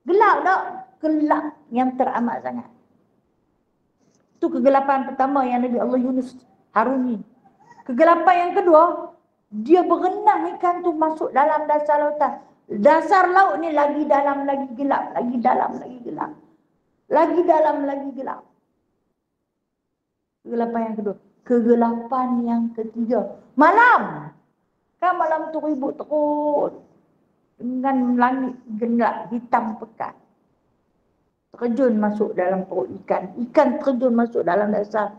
Gelap tak? Gelap yang teramat sangat. Itu kegelapan pertama yang Nabi Allah Yunus harungi. Kegelapan yang kedua, dia berenang ikan tu masuk dalam dasar lautan. Dasar laut ni lagi dalam, lagi gelap. Lagi dalam, lagi gelap. Lagi dalam, lagi gelap. Kegelapan yang kedua. Kegelapan yang ketiga, malam. Kan malam tu ribut terus. Dengan langit gelap, hitam pekat. Terjun masuk dalam perut ikan. Ikan terjun masuk dalam dasar.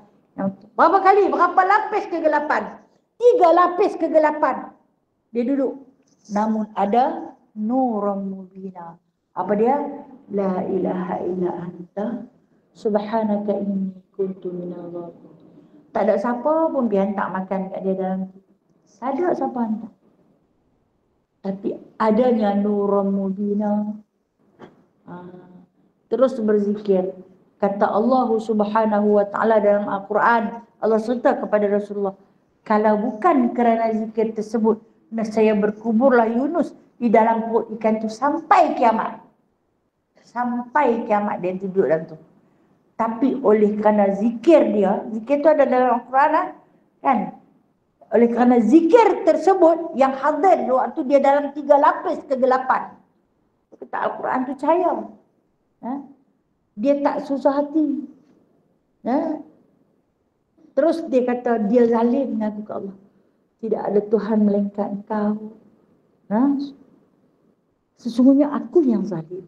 Berapa kali? Berapa lapis kegelapan? 3 lapis kegelapan. Dia duduk. Namun ada nuran mubina. Apa dia? La ilaha illa anta subhanaka inni kuntu minal zalimin. Tak ada siapa pun dia hantar makan kat dia dalam. Tak ada siapa hantar. Tapi adanya nuran mubina. Terus berzikir. Kata Allah Subhanahu wa taala dalam Al-Quran, Allah cerita kepada Rasulullah, kalau bukan kerana zikir tersebut, nescaya berkuburlah Yunus di dalam perut ikan itu sampai kiamat. Sampai kiamat dia duduk dalam tu. Tapi oleh kerana zikir dia, zikir tu ada dalam Al-Quran kan? Oleh kerana zikir tersebut yang hadir waktu dia dalam 3 lapis kegelapan. Kata Al-Quran tu cahaya. Dia tak susah hati. Terus dia kata dia zalim mengaku ke Allah. Tidak ada Tuhan melainkan Engkau. Sesungguhnya aku yang zalim.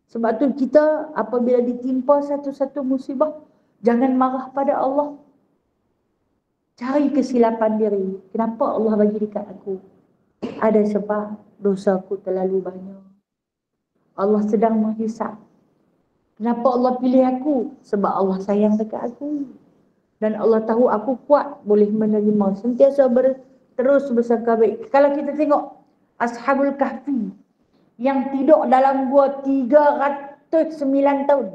Sebab tu kita apabila ditimpa satu-satu musibah, jangan marah pada Allah. Cari kesilapan diri. Kenapa Allah bagi dekat aku? Ada sebab dosaku terlalu banyak. Allah sedang menghisap. Kenapa Allah pilih aku? Sebab Allah sayang dekat aku. Dan Allah tahu aku kuat, boleh menerima. Sentiasa terus bersangka baik. Kalau kita tengok Ashabul Kahfi yang tidur dalam gua 309 tahun.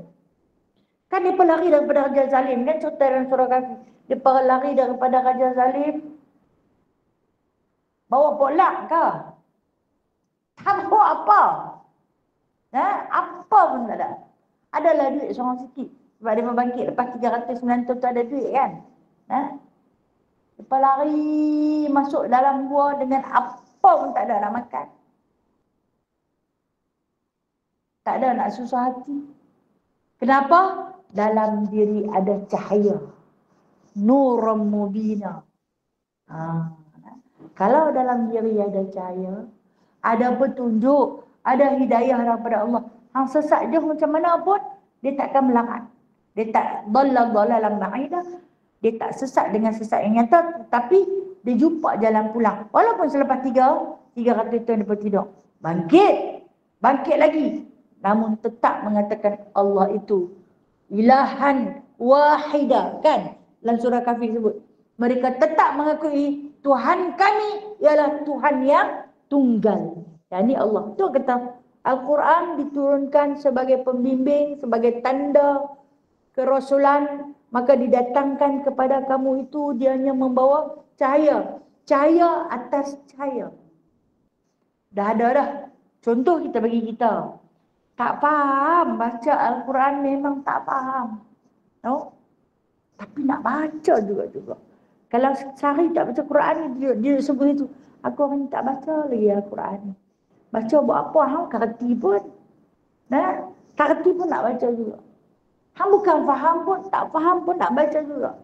Kan dia lari daripada Raja Zalim. Kan cerita dalam surah Kahfi. Dia lari daripada Raja Zalim. Bawa bolak ke? Tak bawa apa? Apa pun tak ada. Adalah duit seorang sikit. Sebab dia membangkit lepas 309 tahun tu ada duit kan. Lepas lari masuk dalam gua dengan apa pun tak ada nak makan. Tak ada nak susah hati. Kenapa? Dalam diri ada cahaya. Nuran mubina. Kalau dalam diri ada cahaya, ada petunjuk, ada hidayah daripada Allah. Hang sesat je macam mana pun, dia takkan melarat. Dia tak dhalalan ba'idah. Dia tak sesat dengan sesat yang nyata, tapi dia jumpa jalan pulang. Walaupun selepas 300 tahun dia tidur. Bangkit lagi. Namun tetap mengatakan Allah itu ilahan wahidah. Kan? Dalam surah Kahfi sebut. Mereka tetap mengakui Tuhan kami ialah Tuhan yang tunggal. Yani Allah. Itu kata Al-Quran diturunkan sebagai pembimbing, sebagai tanda kerasulan, maka didatangkan kepada kamu itu dia hanya membawa cahaya. Cahaya atas cahaya. Dah ada dah. Contoh kita bagi kita. Tak faham baca Al-Quran memang tak faham. No? Tapi nak baca juga. Kalau sehari tak baca Quran dia sebut itu. Aku orang tak baca lagi Al-Quran. Baca buat apa? Hang kerti pun. Kerti pun nak baca juga. Hang bukan faham pun, tak faham pun nak baca juga.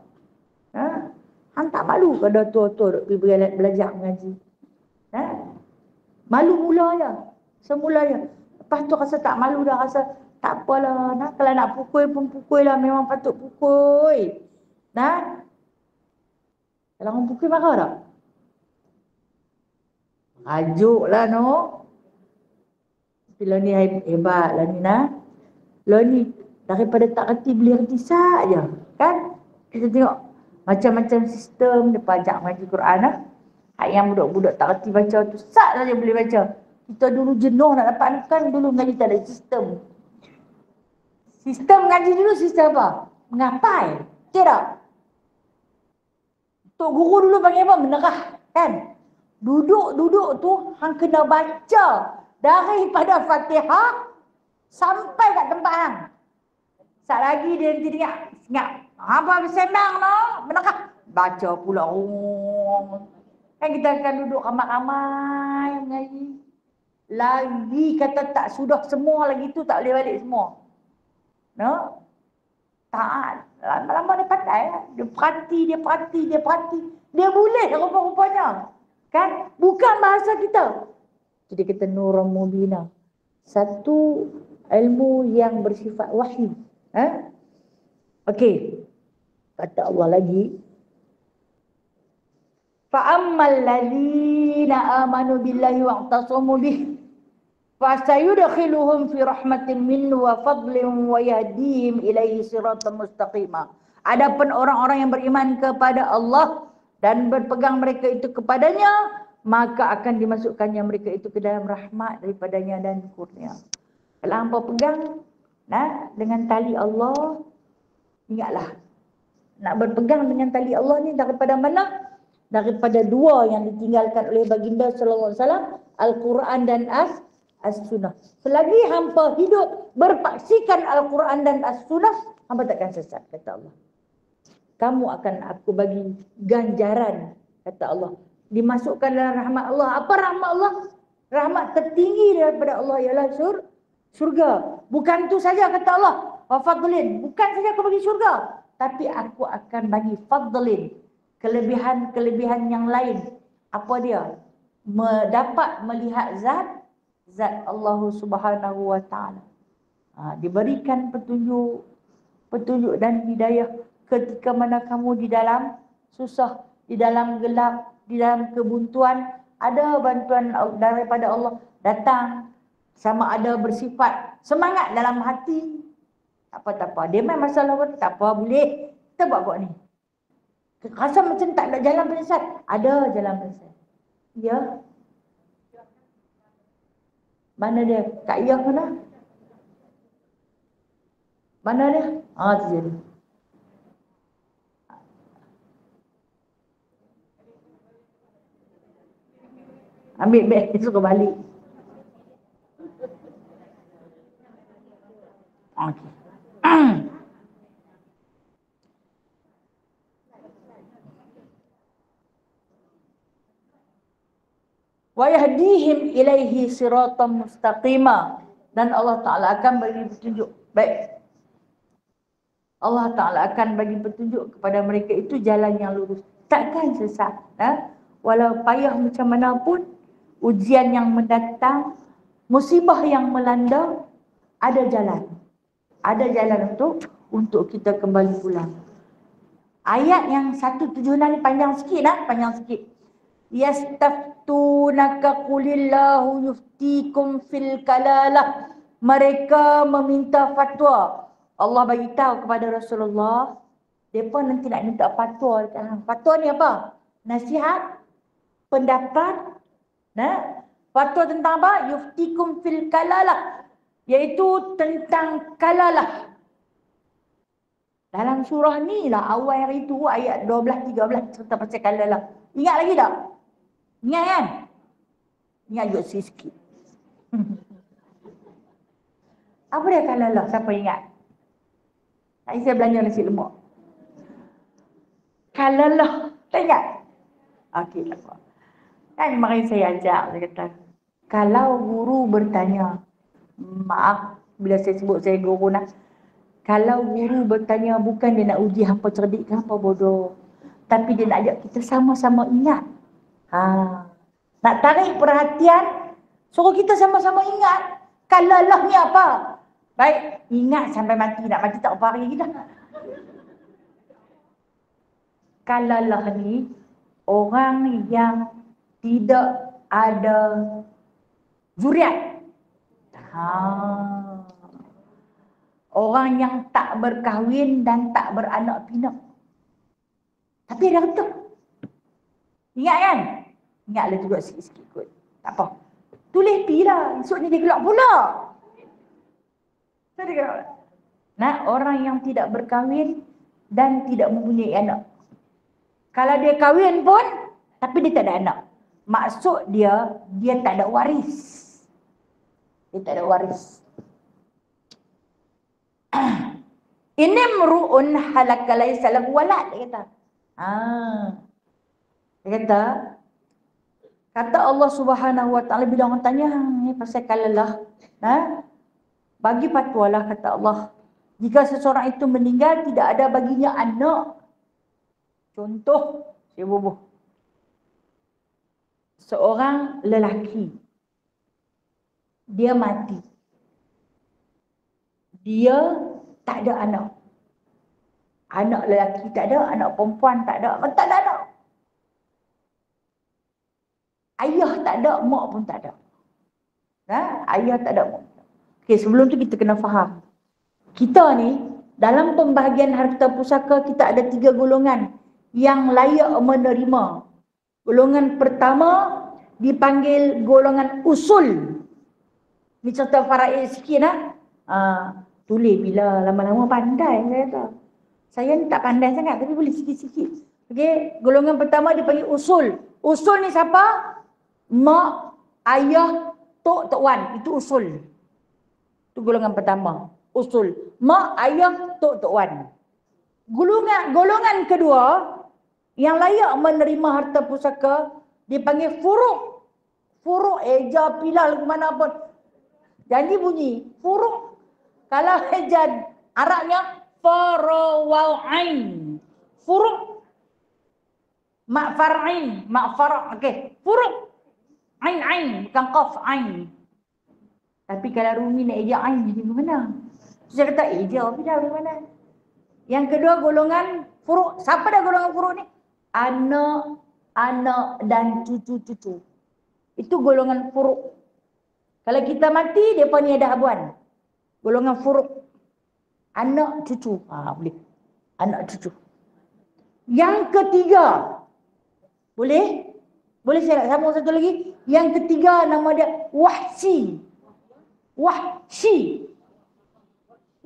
Hang tak malu kalau tua-tua duk pergi belajar mengaji. Malu mula je. Semula je. Lepas tu rasa tak malu dah, rasa tak apalah. Kalau nak pukul pun pukul lah. Memang patut pukul. Kalau orang pukul marah tak? Rajuk lah no. Lo ni hebat lah ni Lo ni daripada tak reti beli reti saja. Kan? Kita tengok Macam-macam sistem dia ajak mengaji Quran lah. Hak yang budak-budak tak reti baca tu sat saja boleh baca. Kita dulu jenuh nak dapat kan dulu mengaji tak ada sistem. Sistem mengaji dulu sistem apa? Mengapai. Tidak. Tok guru dulu panggil apa? Menerah kan. Duduk-duduk tu hang kena baca daripada Fatihah sampai kat tempat hang. Sat lagi dia nanti ingat. Apa bersembang no? Menerah. Baca pula. Kan kita akan duduk ramai-ramai mengaji. Lagi kata tak sudah semua lagi tu tak boleh balik semua. No? Tak. Lama-lama dia pandai. Dia perhati. Dia boleh rupa-rupanya. Kan? Bukan bahasa kita. Jadi kita Nurul Mubina. Satu ilmu yang bersifat wahyu. Okey. Kata Allah lagi. Fa'ammal ladzina amanu billahi wa'tasamu bih fasayudkhiluhum fi rahmatin minhu wa fadlin wa yahdihim ilaihi siratan mustaqima. Adapun orang-orang yang beriman kepada Allah dan berpegang mereka itu kepadanya, maka akan dimasukkannya mereka itu ke dalam rahmat daripadanya dan kurnia. Kalau hangpa pegang dengan tali Allah, ingatlah nak berpegang dengan tali Allah ni daripada mana? Daripada dua yang ditinggalkan oleh baginda sallallahu alaihi wasallam, Al-Quran dan As-Sunnah. Selagi hampa hidup berpaksikan Al-Quran dan As-Sunnah, hampa takkan sesat, kata Allah. Kamu akan aku bagi ganjaran, kata Allah. Dimasukkan dalam rahmat Allah. Apa rahmat Allah? Rahmat tertinggi daripada Allah ialah surga. Bukan tu saja, kata Allah. Wa fadlin. Bukan saja aku bagi surga, tapi aku akan bagi fadlin. Kelebihan-kelebihan yang lain. Apa dia? Dapat melihat zat Allah Subhanahu wa taala. Diberikan petunjuk dan hidayah ketika mana kamu di dalam susah, di dalam gelap, di dalam kebuntuan, ada bantuan daripada Allah datang, sama ada bersifat semangat dalam hati. Tak apa. Dia main masalah apa? Tak apa, boleh. Kita buat ni. Rasa macam tak ada jalan penyesat. Ada jalan penyesat. Ya. Mana dia? Kak Iyah mana? Mana dia? Tu jadi. Ambil beg, dia suruh balik. Okey. Wa yahdihim ilaihi siratan mustaqima, dan Allah Taala akan bagi petunjuk. Baik. Allah Taala akan bagi petunjuk kepada mereka itu jalan yang lurus. Takkan sesat. Walau payah macam mana pun, ujian yang mendatang, musibah yang melanda, ada jalan. Ada jalan untuk kita kembali pulang. Ayat yang 176 ni panjang sikit panjang sikit. Yastaftunaka qulillahu yuftikum fil kalalah. Mereka meminta fatwa. Allah bagi tahu kepada Rasulullah, depa nanti nak minta fatwa. Fatwa ni apa? Nasihat, pendapat, fatwa tentang apa? Yuftikum fil kalalah, iaitu tentang kalalah. Dalam surah ni lah awal hari tu ayat 12 13 cerita pasal kalalah. Ingat lagi tak? Ingat kan? Ingat juga sikit. Apa dia kalalah? Siapa ingat? Tadi saya belanja nasi lemak. Kalalah. Tak ingat? Okey, tak apa. Kan kemarin saya ajak, saya kata, kalau guru bertanya, maaf bila saya sebut saya guru kalau guru bertanya bukan dia nak uji hampa cerdik ke hampa bodoh, tapi dia nak ajak kita sama-sama ingat. Nak tarik perhatian, suruh kita sama-sama ingat. Kalalah ni apa? Baik, ingat sampai mati. Nak mati tak apa hari lagi dah. Kalalah ni orang yang tidak ada zuriat. Orang yang tak berkahwin dan tak beranak pinak. Tapi ada harta. Ingat kan? Ingatlah juga sikit-sikit kot. Tak apa. Tulis pi lah. Esok ni dia gelap pula. Nah, orang yang tidak berkahwin dan tidak mempunyai anak. Kalau dia kahwin pun, tapi dia tak ada anak. Maksud dia tak ada waris. Dia tak ada waris. Ini mru'un halaka laysa lahu walad, dia kata. Dia kata Allah Subhanahu wa taala bila orang tanya ni pasal kalalah, bagi fatwalah kata Allah, jika seseorang itu meninggal tidak ada baginya anak. Contoh, saya bubuh. Seorang lelaki, dia mati. Dia tak ada anak. Anak lelaki tak ada, anak perempuan tak ada, tak ada anak. Ayah tak ada, mak pun tak ada. Ayah tak ada, mak. Okey, sebelum tu kita kena faham. Kita ni, dalam pembahagian harta pusaka, kita ada 3 golongan yang layak menerima. Golongan pertama dipanggil golongan usul. Ni cerita faraid sikit tulis bila lama-lama pandai saya kata. Saya ni tak pandai sangat tapi boleh sikit-sikit. Okey, golongan pertama dipanggil usul. Usul ni siapa? Mak, ayah, tok, tok wan. Itu usul. Itu golongan pertama. Usul. Mak, ayah, tok, tok wan. Golongan kedua yang layak menerima harta pusaka dipanggil furuk. Furuk, eja, pilal, ke mana pun. Janji bunyi. Furuk. Kalau eja Arabnya farawa'ain. Furuk. Mak far'ain. Mak far'. Okey. Furuk. Ain. Bukan qaf, ain. Tapi kalau Rumi nak eja ain, jadi bagaimana? Saya kata eja, pilal ke mana? Yang kedua golongan furuk. Siapa dah golongan furuk ni? Anak dan cucu-cucu. Itu golongan furuk. Kalau kita mati, mereka ni ada habuan. Golongan furuk. Anak cucu. Boleh. Anak cucu. Yang ketiga. Boleh? Boleh saya nak sambung satu lagi? Yang ketiga nama dia wahsi. Wahsi.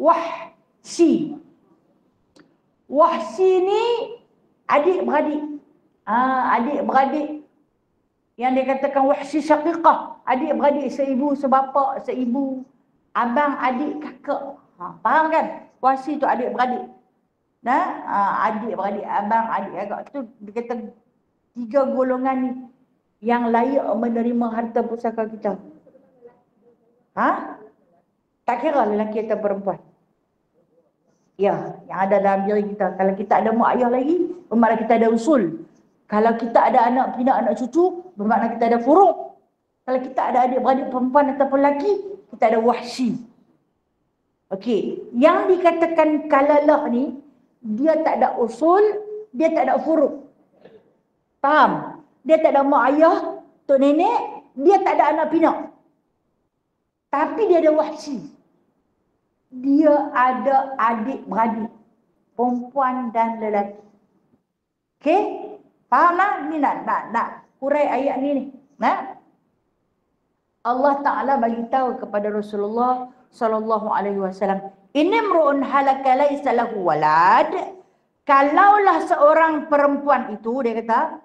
Wahsi. Wahsi ni adik-beradik. Adik-beradik yang dia katakan wahsi syaqiqah. Adik-beradik seibu, sebapa, seibu, abang, adik, kakak. Faham kan? Wahsi tu adik-beradik. Adik-beradik, abang, adik, kakak. Tu dia kata 3 golongan ni yang layak menerima harta pusaka kita. Tak kira lelaki atau perempuan. Ya, yang ada dalam diri kita. Kalau kita ada mak ayah lagi, bermakna kita ada usul. Kalau kita ada anak pinak, anak cucu, bermakna kita ada furuk. Kalau kita ada adik-beradik perempuan atau lelaki, kita ada wahsi. Okey, yang dikatakan kalalah ni, dia tak ada usul, dia tak ada furuk. Faham? Dia tak ada mak ayah, tok nenek, dia tak ada anak pinak. Tapi dia ada wahsi. Dia ada adik-beradik, perempuan dan lelaki. Okey? Faham lah? Ni nak hurai ayat ni. Allah Ta'ala bagi tahu kepada Rasulullah sallallahu alaihi wasallam, "Inimru'un halaka laysa lahu walad." Kalaulah seorang perempuan itu, dia kata,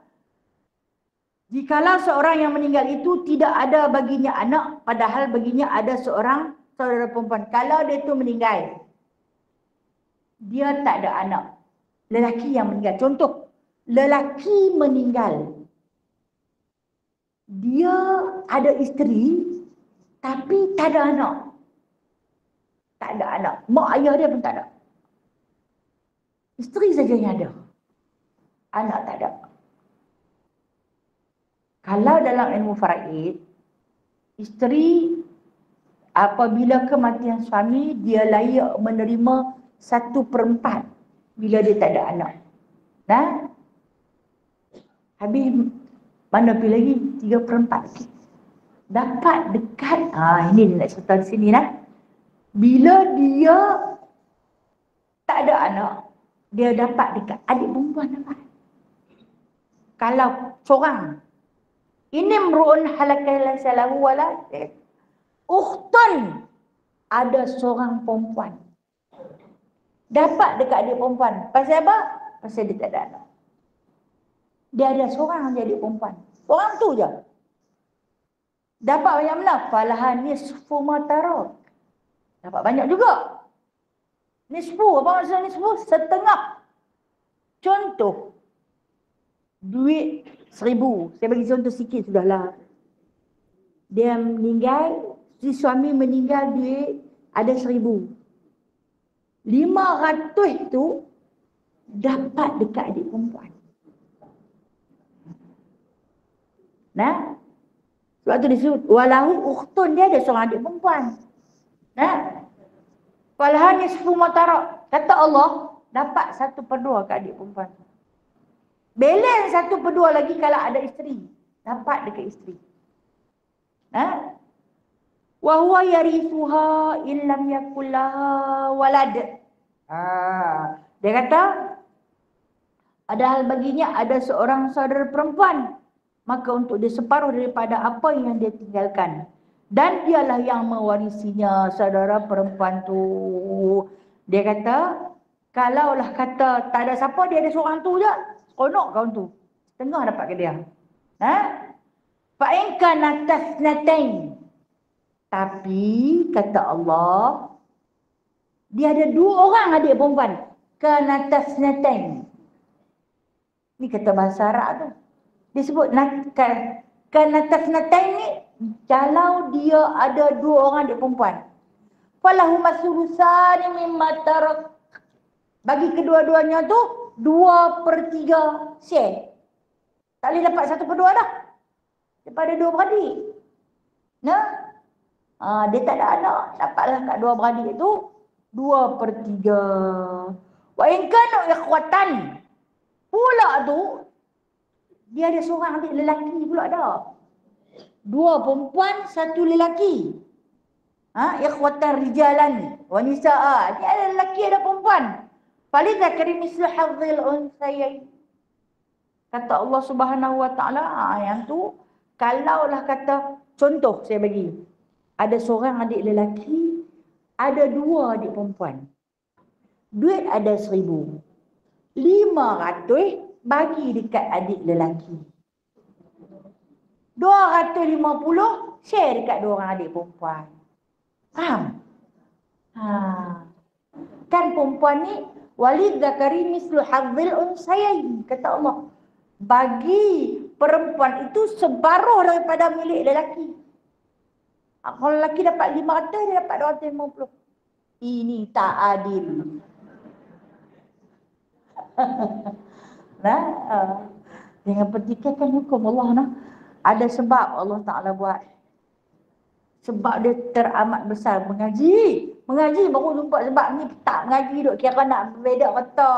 jikalau seorang yang meninggal itu tidak ada baginya anak, padahal baginya ada seorang saudara perempuan. Kalau dia itu meninggal, dia tak ada anak. Lelaki yang meninggal. Contoh, lelaki meninggal. Dia ada isteri, tapi tak ada anak. Tak ada anak. Mak ayah dia pun tak ada. Isteri saja yang ada. Anak tak ada. Kalau dalam ilmu faraid, isteri apabila kematian suami, dia layak menerima 1/4 bila dia tak ada anak. Habis mana pergi lagi? 3/4 lagi. Dapat dekat. Ini nak cerita di sini Bila dia tak ada anak, dia dapat dekat. Adik perempuan dapat. Kalau seorang, ini mru'un halakah salahu walad, ukhtun, ada seorang perempuan dapat dekat adik perempuan. Pasal apa? Pasal dia tak ada anak. Dia ada seorang adik perempuan. Orang tu je. Dapat banyak mana? Falaha nisfu ma tarak. Dapat banyak juga. Nisfu, apa maksud nisfu? Setengah. Contoh. Duit 1,000. Saya bagi contoh sikit sudahlah. Dia meninggal, si suami meninggal, duit ada 1,000. 500 tu dapat dekat adik perempuan. Nah, sebab tu disebut walahu ukhtun, dia ada seorang adik perempuan. Nah, walaha nisfu ma tarak. Kata Allah, dapat 1/2 kat adik perempuan. Balance 1/2 lagi kalau ada isteri. Dapat dekat isteri. Nah, wa huwa yarithuha illam yakul laha walad. Dia kata padahal baginya ada seorang saudara perempuan, maka untuk dia separuh daripada apa yang dia tinggalkan, dan dialah yang mewarisinya saudara perempuan tu. Dia kata kalaulah kata tak ada siapa, dia ada seorang tu je, seronok kawan tu, setengah dapat ke dia. Fa in kana tasnatain, tapi kata Allah dia ada 2 orang adik perempuan. Kana tasnatain, ni kata bahasa Arab tu. Dia sebut kana tasnatain ni kalau dia ada 2 orang adik perempuan. Falahu masulusani mimma tarak. Bagi kedua-duanya tu 2/3 share. Tak boleh dapat 1/2 dah. Daripada 2 beradik. Nah, dia tak ada anak, dapatlah kat 2 beradik tu 2/3. Wa in kanu ikhwatan, pula tu dia ada seorang adik lelaki pula dah. 2 perempuan, 1 lelaki. Ikhwatan rijalan wa nisaa. Dia ada lelaki, ada perempuan. Falidhakari mislu hadzil unsayain. Kata Allah Subhanahu wa taala, yang tu kalaulah kata contoh saya bagi. Ada seorang adik lelaki, ada 2 adik perempuan. Duit ada 1,000. 500 bagi dekat adik lelaki. 250 share dekat 2 orang adik perempuan. Faham? Kan perempuan ni walid zakari mislu hadzil unsayain, kata Allah. Bagi perempuan itu separuh daripada milik lelaki. Kalau lelaki dapat 500, dia dapat 250. Ini tak adil. Jangan pertikaikan hukum Allah. Ada sebab Allah Ta'ala buat. Sebab dia teramat besar. Mengaji baru jumpa sebab ni. Tak mengaji duk kira nak berbeza kata.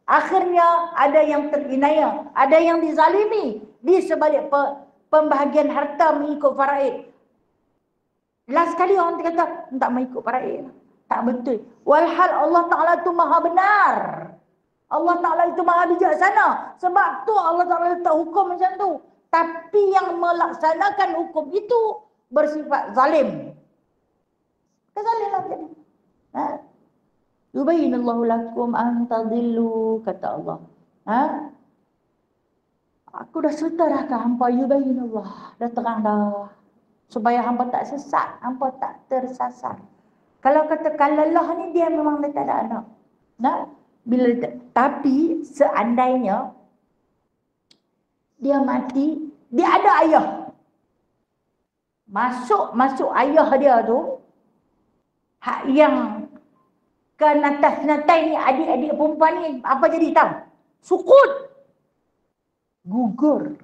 Akhirnya ada yang terinaya, ada yang dizalimi di sebalik pembahagian harta mengikut faraid. Last kali orang kata tak mengikut faraid. Tak betul. Walhal Allah Ta'ala tu maha benar. Allah Ta'ala itu maha bijaksana. Sebab tu Allah Ta'ala letak hukum macam tu. Tapi yang melaksanakan hukum itu bersifat zalim. Kezalim lah jadi. Yubayyinullahu lakum an tadillu, kata Allah. Aku dah serta dah ke hampa, yubayyinullah. Dah terang dah. Supaya hampa tak sesat, hampa tak tersasar. Kalau kata kalalah ni dia memang dia tak ada anak. Bila tapi seandainya dia mati, dia ada ayah. Masuk ayah dia tu, hak yang kenatas-natai ni, adik-adik perempuan ni, apa jadi tahu? Sukut. Gugur.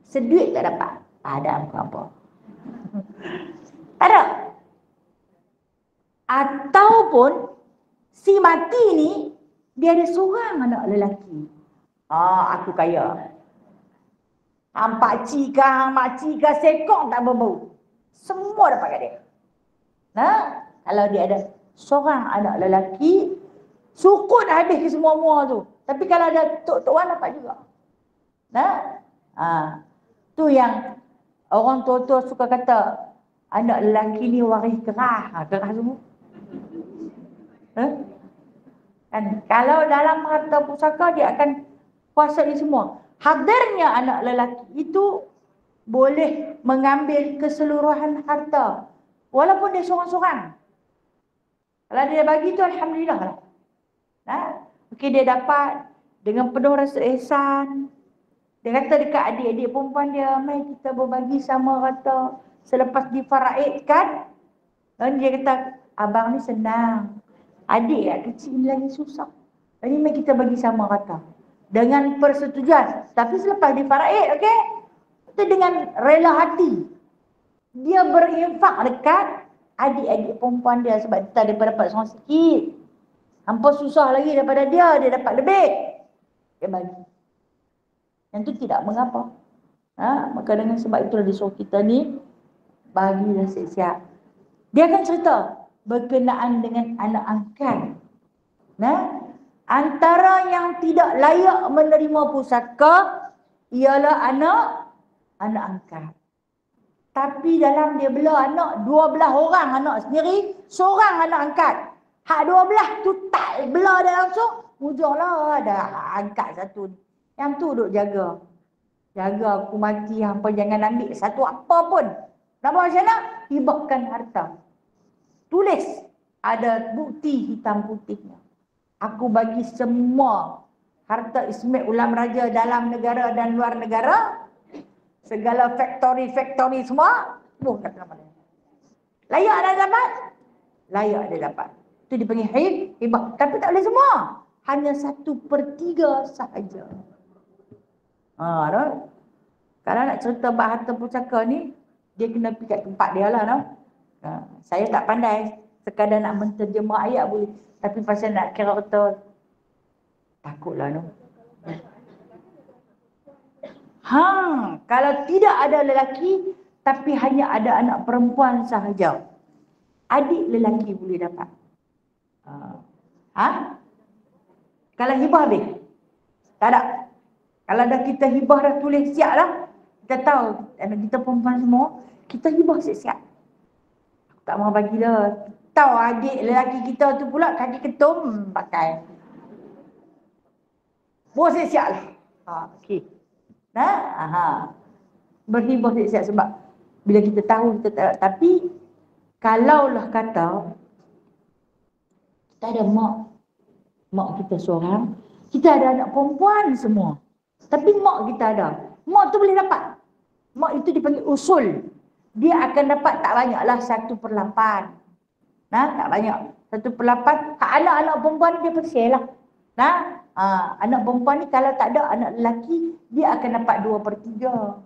Seduit tak dapat. Ada apa-apa. Tak ada. Ataupun si mati ni, dia ada seorang anak lelaki. Aku kaya. Pakcik kah, makcik kah, sekok tak berbau. Semua dapat kat dia. Kalau dia ada seorang anak lelaki, sukut habis ke semua-mua tu. Tapi kalau ada Tok Wan dapat juga. Nah, tu yang orang tua-tua suka kata anak lelaki ni waris kerah, kerah semua. Kan kalau dalam harta pusaka dia akan kuasai semua. Hadirnya anak lelaki itu boleh mengambil keseluruhan harta walaupun dia seorang-seorang. Kalau dia bagi tu alhamdulillah lah. Okey, dia dapat dengan penuh rasa ihsan. Dia kata dekat adik-adik perempuan dia, mai kita berbagi sama rata selepas difaraidkan. Dan dia kata, abang ni senang. Adik yang kecil ni lagi susah. Jadi mai kita bagi sama rata. Dengan persetujuan. Tapi selepas difaraid, okey? Itu dengan rela hati. Dia berinfak dekat adik-adik perempuan dia sebab dia dapat seorang sikit. Hampa susah lagi daripada dia dapat lebih. Dia bagi. Yang tu tidak mengapa. Maka dengan sebab itulah disuruh kita ni bagilah siap-siap. Dia akan cerita berkenaan dengan anak angkat. Antara yang tidak layak menerima pusaka ialah anak angkat. Tapi dalam dia belah anak 12 orang anak sendiri, seorang anak angkat. Hak 12 tu tak belah dia langsung, hujunglah ada angkat satu ni. Yang tu duk jaga. Jaga aku mati, hampa jangan ambil satu apa pun. Nak buat macam mana? Hibahkan harta. Tulis. Ada bukti hitam putihnya. Aku bagi semua harta Ismail Ulam Raja dalam negara dan luar negara. Segala faktori semua. Kat mana. Layak dah dapat? Layak dia dapat. Itu dipanggil hibah. Tapi tak boleh semua. Hanya 1/3 sahaja. Kalau nak cerita bab harta pusaka ni, dia kena pergi kat tempat dia lah. Saya tak pandai. Sekadar nak menterjemah ayat boleh. Tapi pasal nak kira betul, takutlah. Kalau tidak ada lelaki, tapi hanya ada anak perempuan sahaja, adik lelaki boleh dapat. Kalau hibah habis? Tak ada. Kalau dah kita hibah dah tulis siap dah, kita tahu anak kita perempuan semua, kita hibah siap-siap. Aku tak mahu bagi dah. Tahu adik lelaki kita tu pula kaki ketum pakai. Buat siap-siap lah. Okey. Berhibah siap-siap sebab bila kita tahu kita tak. Tapi kalaulah kata kita ada mak kita seorang, kita ada anak perempuan semua, tapi mak kita ada, mak tu boleh dapat. Mak itu dipanggil usul. Dia akan dapat tak banyaklah 1/8. Tak banyak 1/8. Anak-anak perempuan dia percaya lah. Anak perempuan ni kalau tak ada anak lelaki, dia akan dapat 2/3.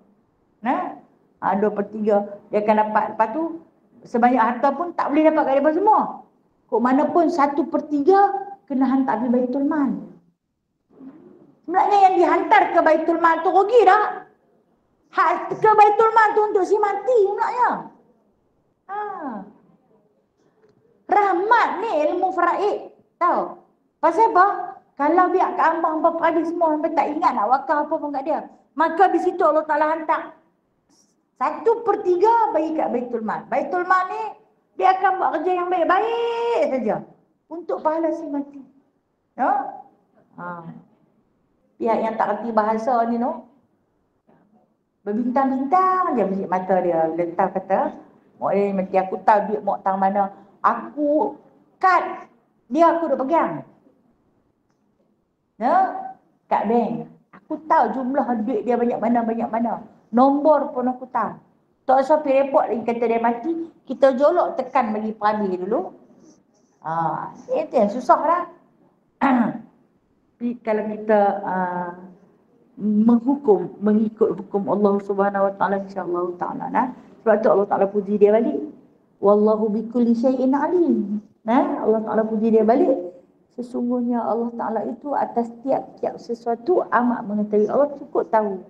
2/3 dia akan dapat. Lepas tu sebanyak harta pun tak boleh dapat kat mereka semua. Kok mana pun 1/3 kena hantar ke Baitul Mal. Sebenarnya yang dihantar ke Baitul Mal tu rugi dah. Hak ke Baitul Mal tu untuk si mati sebenarnya. Rahmat ni ilmu faraid. Tahu? Pasal apa? Kalau biar kat hamba peradi semua, hamba tak ingat nak wakaf apa pun kat dia. Maka di situ Allah Ta'ala hantar 1/3 bagi kat Baitul Mal. Baitul Mal ni dia akan buat kerja yang baik-baik saja untuk pahala si mati. Pihak yang tak kerti bahasa ni berbintang-bintang je bisik mata dia. Bila tahu kata, mak dia mati, aku tahu duit mak tang mana. Aku kad dia aku duk pegang. Kat bank. Aku tahu jumlah duit dia banyak mana. Nombor pun aku tahu. Tak usah pergi report lagi kata dia mati. Kita jolok tekan bagi perhabis dulu. Itu yang susah lah. Tapi kalau kita mengikut hukum Allah Subhanahu Wa Taala, insya-Allah Taala. Sebab tu Allah Taala puji dia balik. Wallahu bikulli syai'in alim. Allah Taala puji dia balik. Sesungguhnya Allah Ta'ala itu atas tiap-tiap sesuatu amat mengetahui. Allah cukup tahu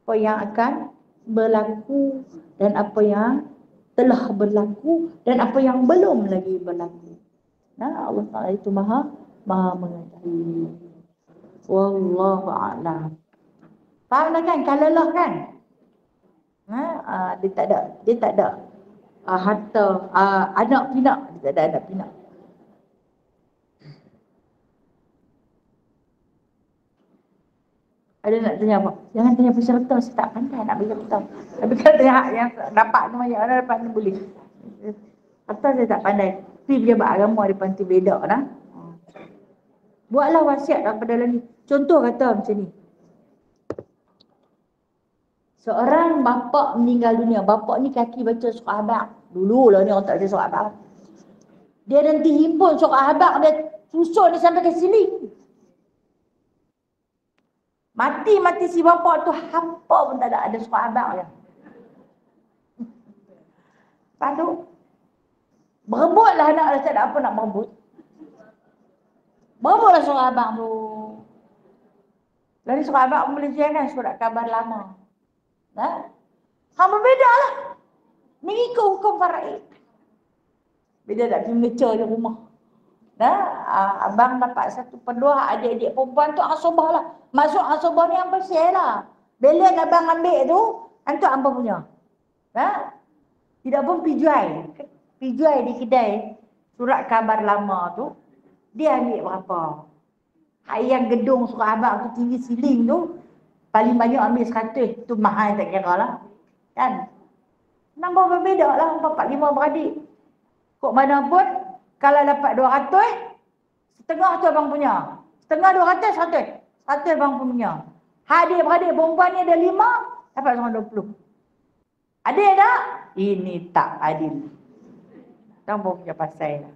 apa yang akan berlaku dan apa yang telah berlaku dan apa yang belum lagi berlaku. Allah Ta'ala itu maha mengetahui. Wallahu a'lam. Faham tak kan? Kalalah kan? Dia tak ada harta anak pinak, dia tak ada anak pinak. Ada nak tanya apa? Jangan tanya pasal harta, saya tak pandai nak bagi harta. Tapi kalau tanya hak yang dapat tu banyak orang dapat ni boleh. Harta saya tak pandai. Pergi pejabat agama depan tu bedak lah. Buatlah wasiat daripada dalam ni. Contoh kata macam ni. Seorang bapa meninggal dunia. Bapa ni kaki baca surah Abaq. Dulu lah ni orang tak baca surah Abaq. Dia nanti himpun surah Abaq, dia susun dia sampai ke sini. Mati si bapa tu hampa pun tak ada surah Abaq je. Lepas tu berebutlah anak dia, tak ada apa nak berebut. Berebutlah surah Abaq tu. Dari surah Abaq Malaysia kan surat khabar lama. Berbeza lah. Mengikut hukum faraid. Beda tak pergi meca je rumah. Abang dapat 1/2 adik-adik perempuan tu asabah lah. Maksud asabah ni apa share lah. Balance abang ambil tu, antuk abang punya. Tidak pun pergi jual di kedai surat khabar lama tu, dia ambil berapa? Yang gedung surah abang tu, TV ceiling tu, paling banyak ambil 100. Tu mahal tak kira lah. Kan? Nombor berbeza lah, 4-5 beradik. Kok mana pun, kalau dapat 200, setengah tu abang punya. Setengah 200, 100. 100 abang punya. Adik-beradik perempuan ni ada 5, dapat 20. Adil tak? Ini tak adil. Nombor punya pasal lah.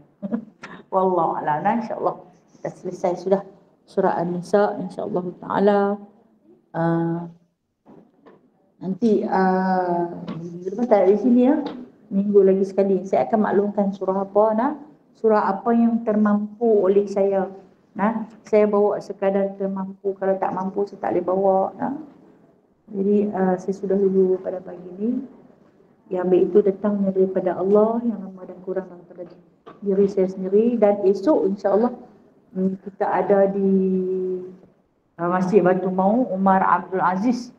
Wallahualam. InsyaAllah kita selesai sudah surah An-Nisa. InsyaAllah ta'ala. Nanti lepas tak di sini ya, minggu lagi sekali saya akan maklumkan surah apa surah apa yang termampu oleh saya. Saya bawa sekadar termampu, kalau tak mampu saya tak boleh bawa. Jadi saya sudah dulu pada pagi ini. Yang baik itu datangnya daripada Allah, yang lama dan kurang daripada diri saya sendiri. Dan esok insya-Allah kita ada di Masjid Batu Mahu Umar Abdul Aziz.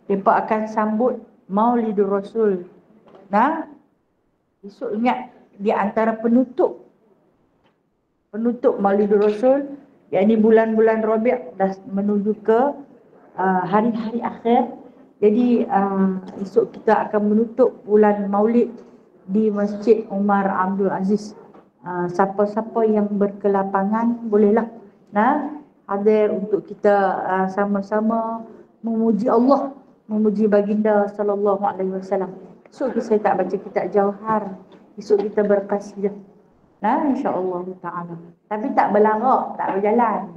Mereka akan sambut Maulidur Rasul. Esok ingat di antara penutup Maulidur Rasul, yakni bulan-bulan Rabi' dah menuju ke hari-hari akhir. Jadi esok kita akan menutup bulan Maulid di Masjid Umar Abdul Aziz. Siapa-siapa yang berkelapangan bolehlah hadir untuk kita sama-sama memuji Allah, memuji baginda sallallahu alaihi wasallam. Esok saya tak baca kitab Jauhar. Esok kita berqasidah. Insya-Allah taala. Tapi tak berlarak, tak berjalan.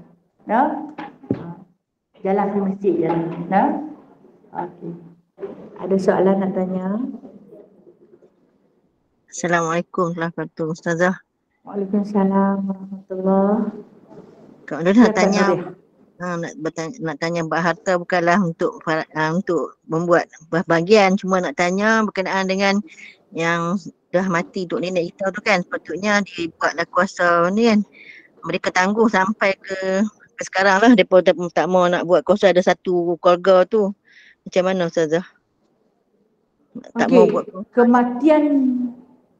Jalan ke masjid je. Okey. Ada soalan nak tanya? Assalamualaikum warahmatullahi wabarakatuh, Ustazah. Waalaikumsalam warahmatullahi. Kak Nur nak tanya, nak tanya bab harta bukanlah untuk membuat bahagian, cuma nak tanya berkenaan dengan yang dah mati untuk nenek kita tu kan, sepatutnya dibuatlah kuasa ni kan, mereka tangguh sampai ke sekarang lah. Mereka tak mau nak buat kuasa ada satu keluarga tu. Macam mana Ustazah? Tak mau buat kematian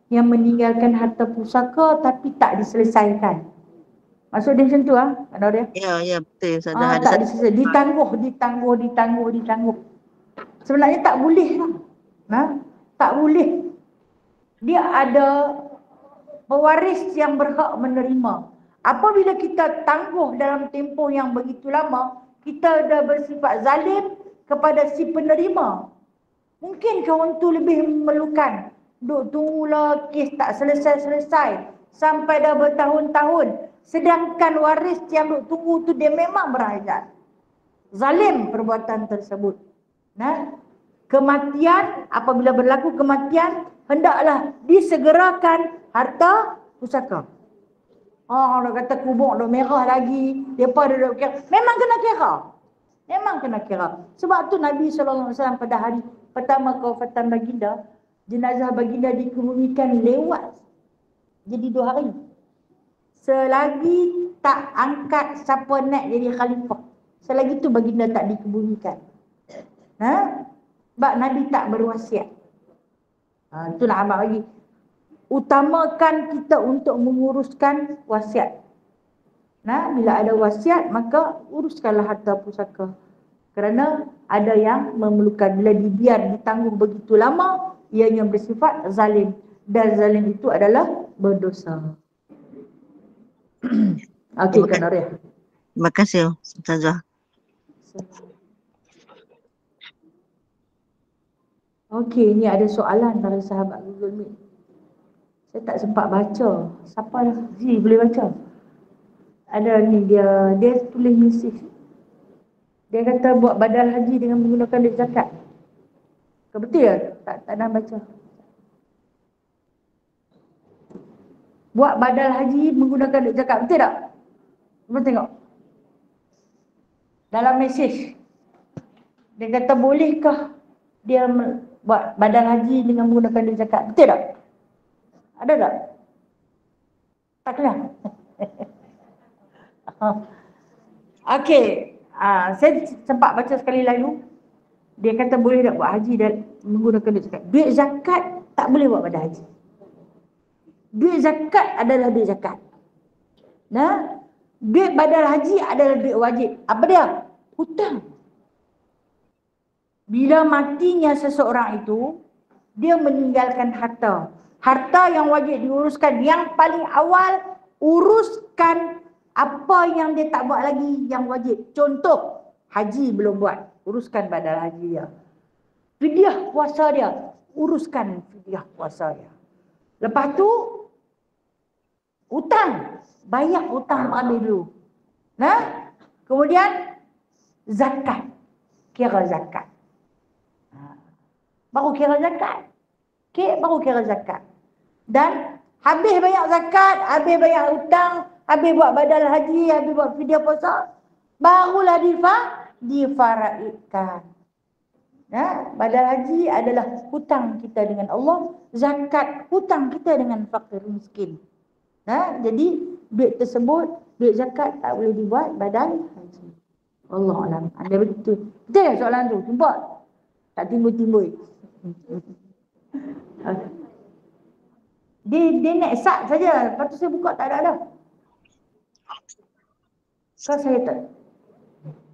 yang meninggalkan harta pusaka tapi tak diselesaikan. Maksud dia macam tu Kak dia? Ya betul Ustazah. Tak diselesai, ditangguh. Sebenarnya tak boleh tak boleh. Dia ada pewaris yang berhak menerima. Apabila kita tangguh dalam tempoh yang begitu lama, kita dah bersifat zalim kepada si penerima. Mungkin kawan tu lebih memerlukan. Duk tunggulah kes tak selesai-selesai sampai dah bertahun-tahun. Sedangkan waris yang duk tunggu tu dia memang berhajat. Zalim perbuatan tersebut. Kematian, apabila berlaku kematian, hendaklah disegerakan harta pusaka. Orang kata kubur dah merah lagi, depa dah kira. Memang kena kira. Sebab tu Nabi SAW pada hari pertama kewafatan baginda, jenazah baginda dikebumikan lewat. Jadi 2 hari. Selagi tak angkat siapa nak jadi khalifah. Selagi itu baginda tak dikebumikan. Sebab Nabi tak berwasiat. Itulah abang lagi. Utamakan kita untuk menguruskan wasiat. Bila ada wasiat, maka uruskanlah harta pusaka. Kerana ada yang memerlukan. Bila dibiar ditanggung begitu lama, ianya bersifat zalim. Dan zalim itu adalah berdosa. Okey, Kak Noriah. Terima kasih Ustazah. Okey, ni ada soalan dari sahabat Google Meet. Saya tak sempat baca. Siapa Zee boleh baca? Ada ni dia tulis mesej. Dia kata buat badal haji dengan menggunakan duit zakat. Betul ya? Tak nak baca. Buat badal haji menggunakan duit zakat, betul tak? Cuba tengok. Dalam mesej. Dia kata bolehkah dia buat badal haji dengan menggunakan duit zakat, betul tak? Ada tak? Tak kenal? Okey. Saya sempat baca sekali lalu. Dia kata boleh tak buat haji dan menggunakan duit zakat. Duit zakat tak boleh buat badal haji. Duit zakat adalah duit zakat. Duit badal haji adalah duit wajib. Apa dia? Hutang. Bila matinya seseorang itu, dia meninggalkan harta. Harta yang wajib diuruskan. Yang paling awal, uruskan apa yang dia tak buat lagi yang wajib. Contoh, haji belum buat. Uruskan badal haji dia. Fidyah puasa dia. Uruskan fidyah puasa dia. Lepas tu, hutang. Bayar hutang ambil dulu. Kemudian, zakat. Kira zakat. Baru kira zakat. Baru kira zakat. Dan habis bayar zakat, habis bayar hutang, habis buat badal haji, habis buat fidyah puasa, barulah difaraidkan. Badal haji adalah hutang kita dengan Allah, zakat hutang kita dengan fakir miskin. Jadi duit tersebut, duit zakat tak boleh dibuat badal haji. Wallahualam. Anda betul. Betul tak soalan tu? Jumpa? Tak timbul-timbul. Dia nak sak saja. Lepas tu saya buka tak ada. Kau saya tak?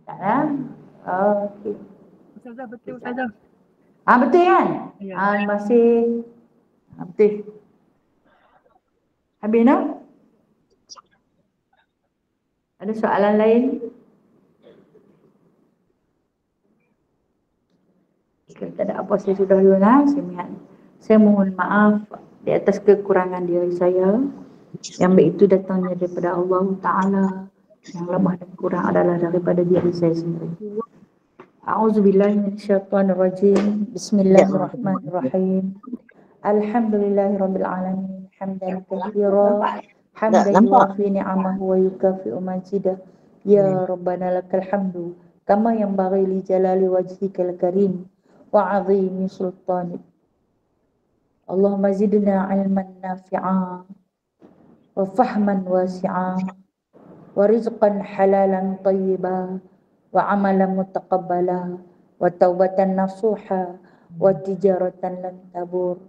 Tak ada? Okey. Ustazah, betul Ustazah. Betul kan? Ya. Terima kasih. Betul. Habis nak? Ada soalan lain? Kalau tak ada apa, saya sudah dulu lah. Saya mohon maaf di atas kekurangan diri saya. Yang baik itu datangnya daripada Allah Ta'ala. Yang lemah dan kurang adalah daripada diri saya sendiri. A'udzubillahi minasyaitonirrajim. Bismillahirrahmanirrahim. Alhamdulillahirabbil alamin. Hamdan katsira. Hamdan yuwafi ni'amahu wa yukafi'u majidah. Ya Rabbana lakal hamdu. Kama yanbaghi li jalali wajhikal karim wa 'azimi sultanik. Allahumma zidna 'ilman nafi'a wa fahman wasi'a wa rizqan halalan tayyiba wa 'amalan mutaqabbala wa taubatan nasuha wa tijaratan lan tabur.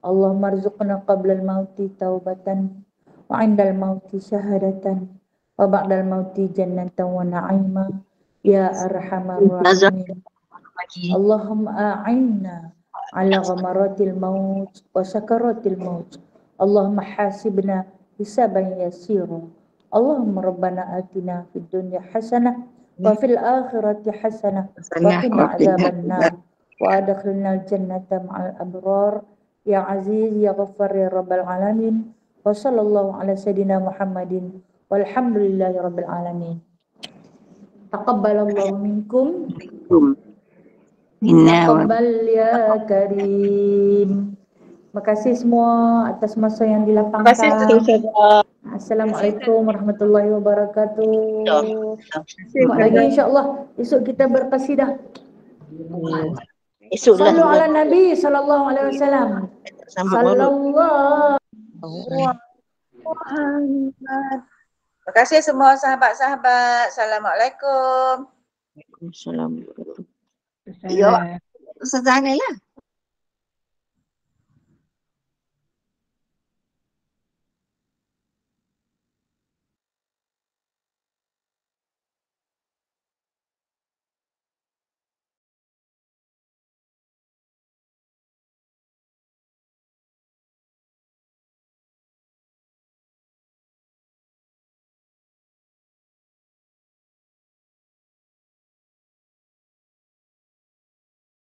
Allahumma arzuqna qabla al-mauti taubatan wa 'inda al-mauti syahadatan wa ba'da al-mauti jannatan wa na'ima ya arhamar rahimin. Allahumma a'inna ala ghamaratil maut wa sakaratil maut. Allahumma hasibna hisaban yasira. Allahumma rabbana atina fid dunya hasanah wa fil akhirati hasanah wa qina adzaban nar wa adkhilna al-jannata ma'al abrar ya aziz ya ghaffar ya rabbal alamin. Wa sallallahu ala sayyidina Muhammadin walhamdulillahi rabbil alamin. Taqabbalallahu minkum. Taqabbal ya karim. Terima kasih semua atas masa yang dilapangkan. Terima kasih Ustazah. Assalamualaikum warahmatullahi wabarakatuh. Jumpa lagi insya-Allah. Esok kita berqasidah. Esoklah. Sallu ala Nabi sallallahu alaihi wasallam. Sallallahu. Terima kasih semua sahabat-sahabat. Assalamualaikum. Assalamualaikum. Ustazah. Ustazah Hanil lah.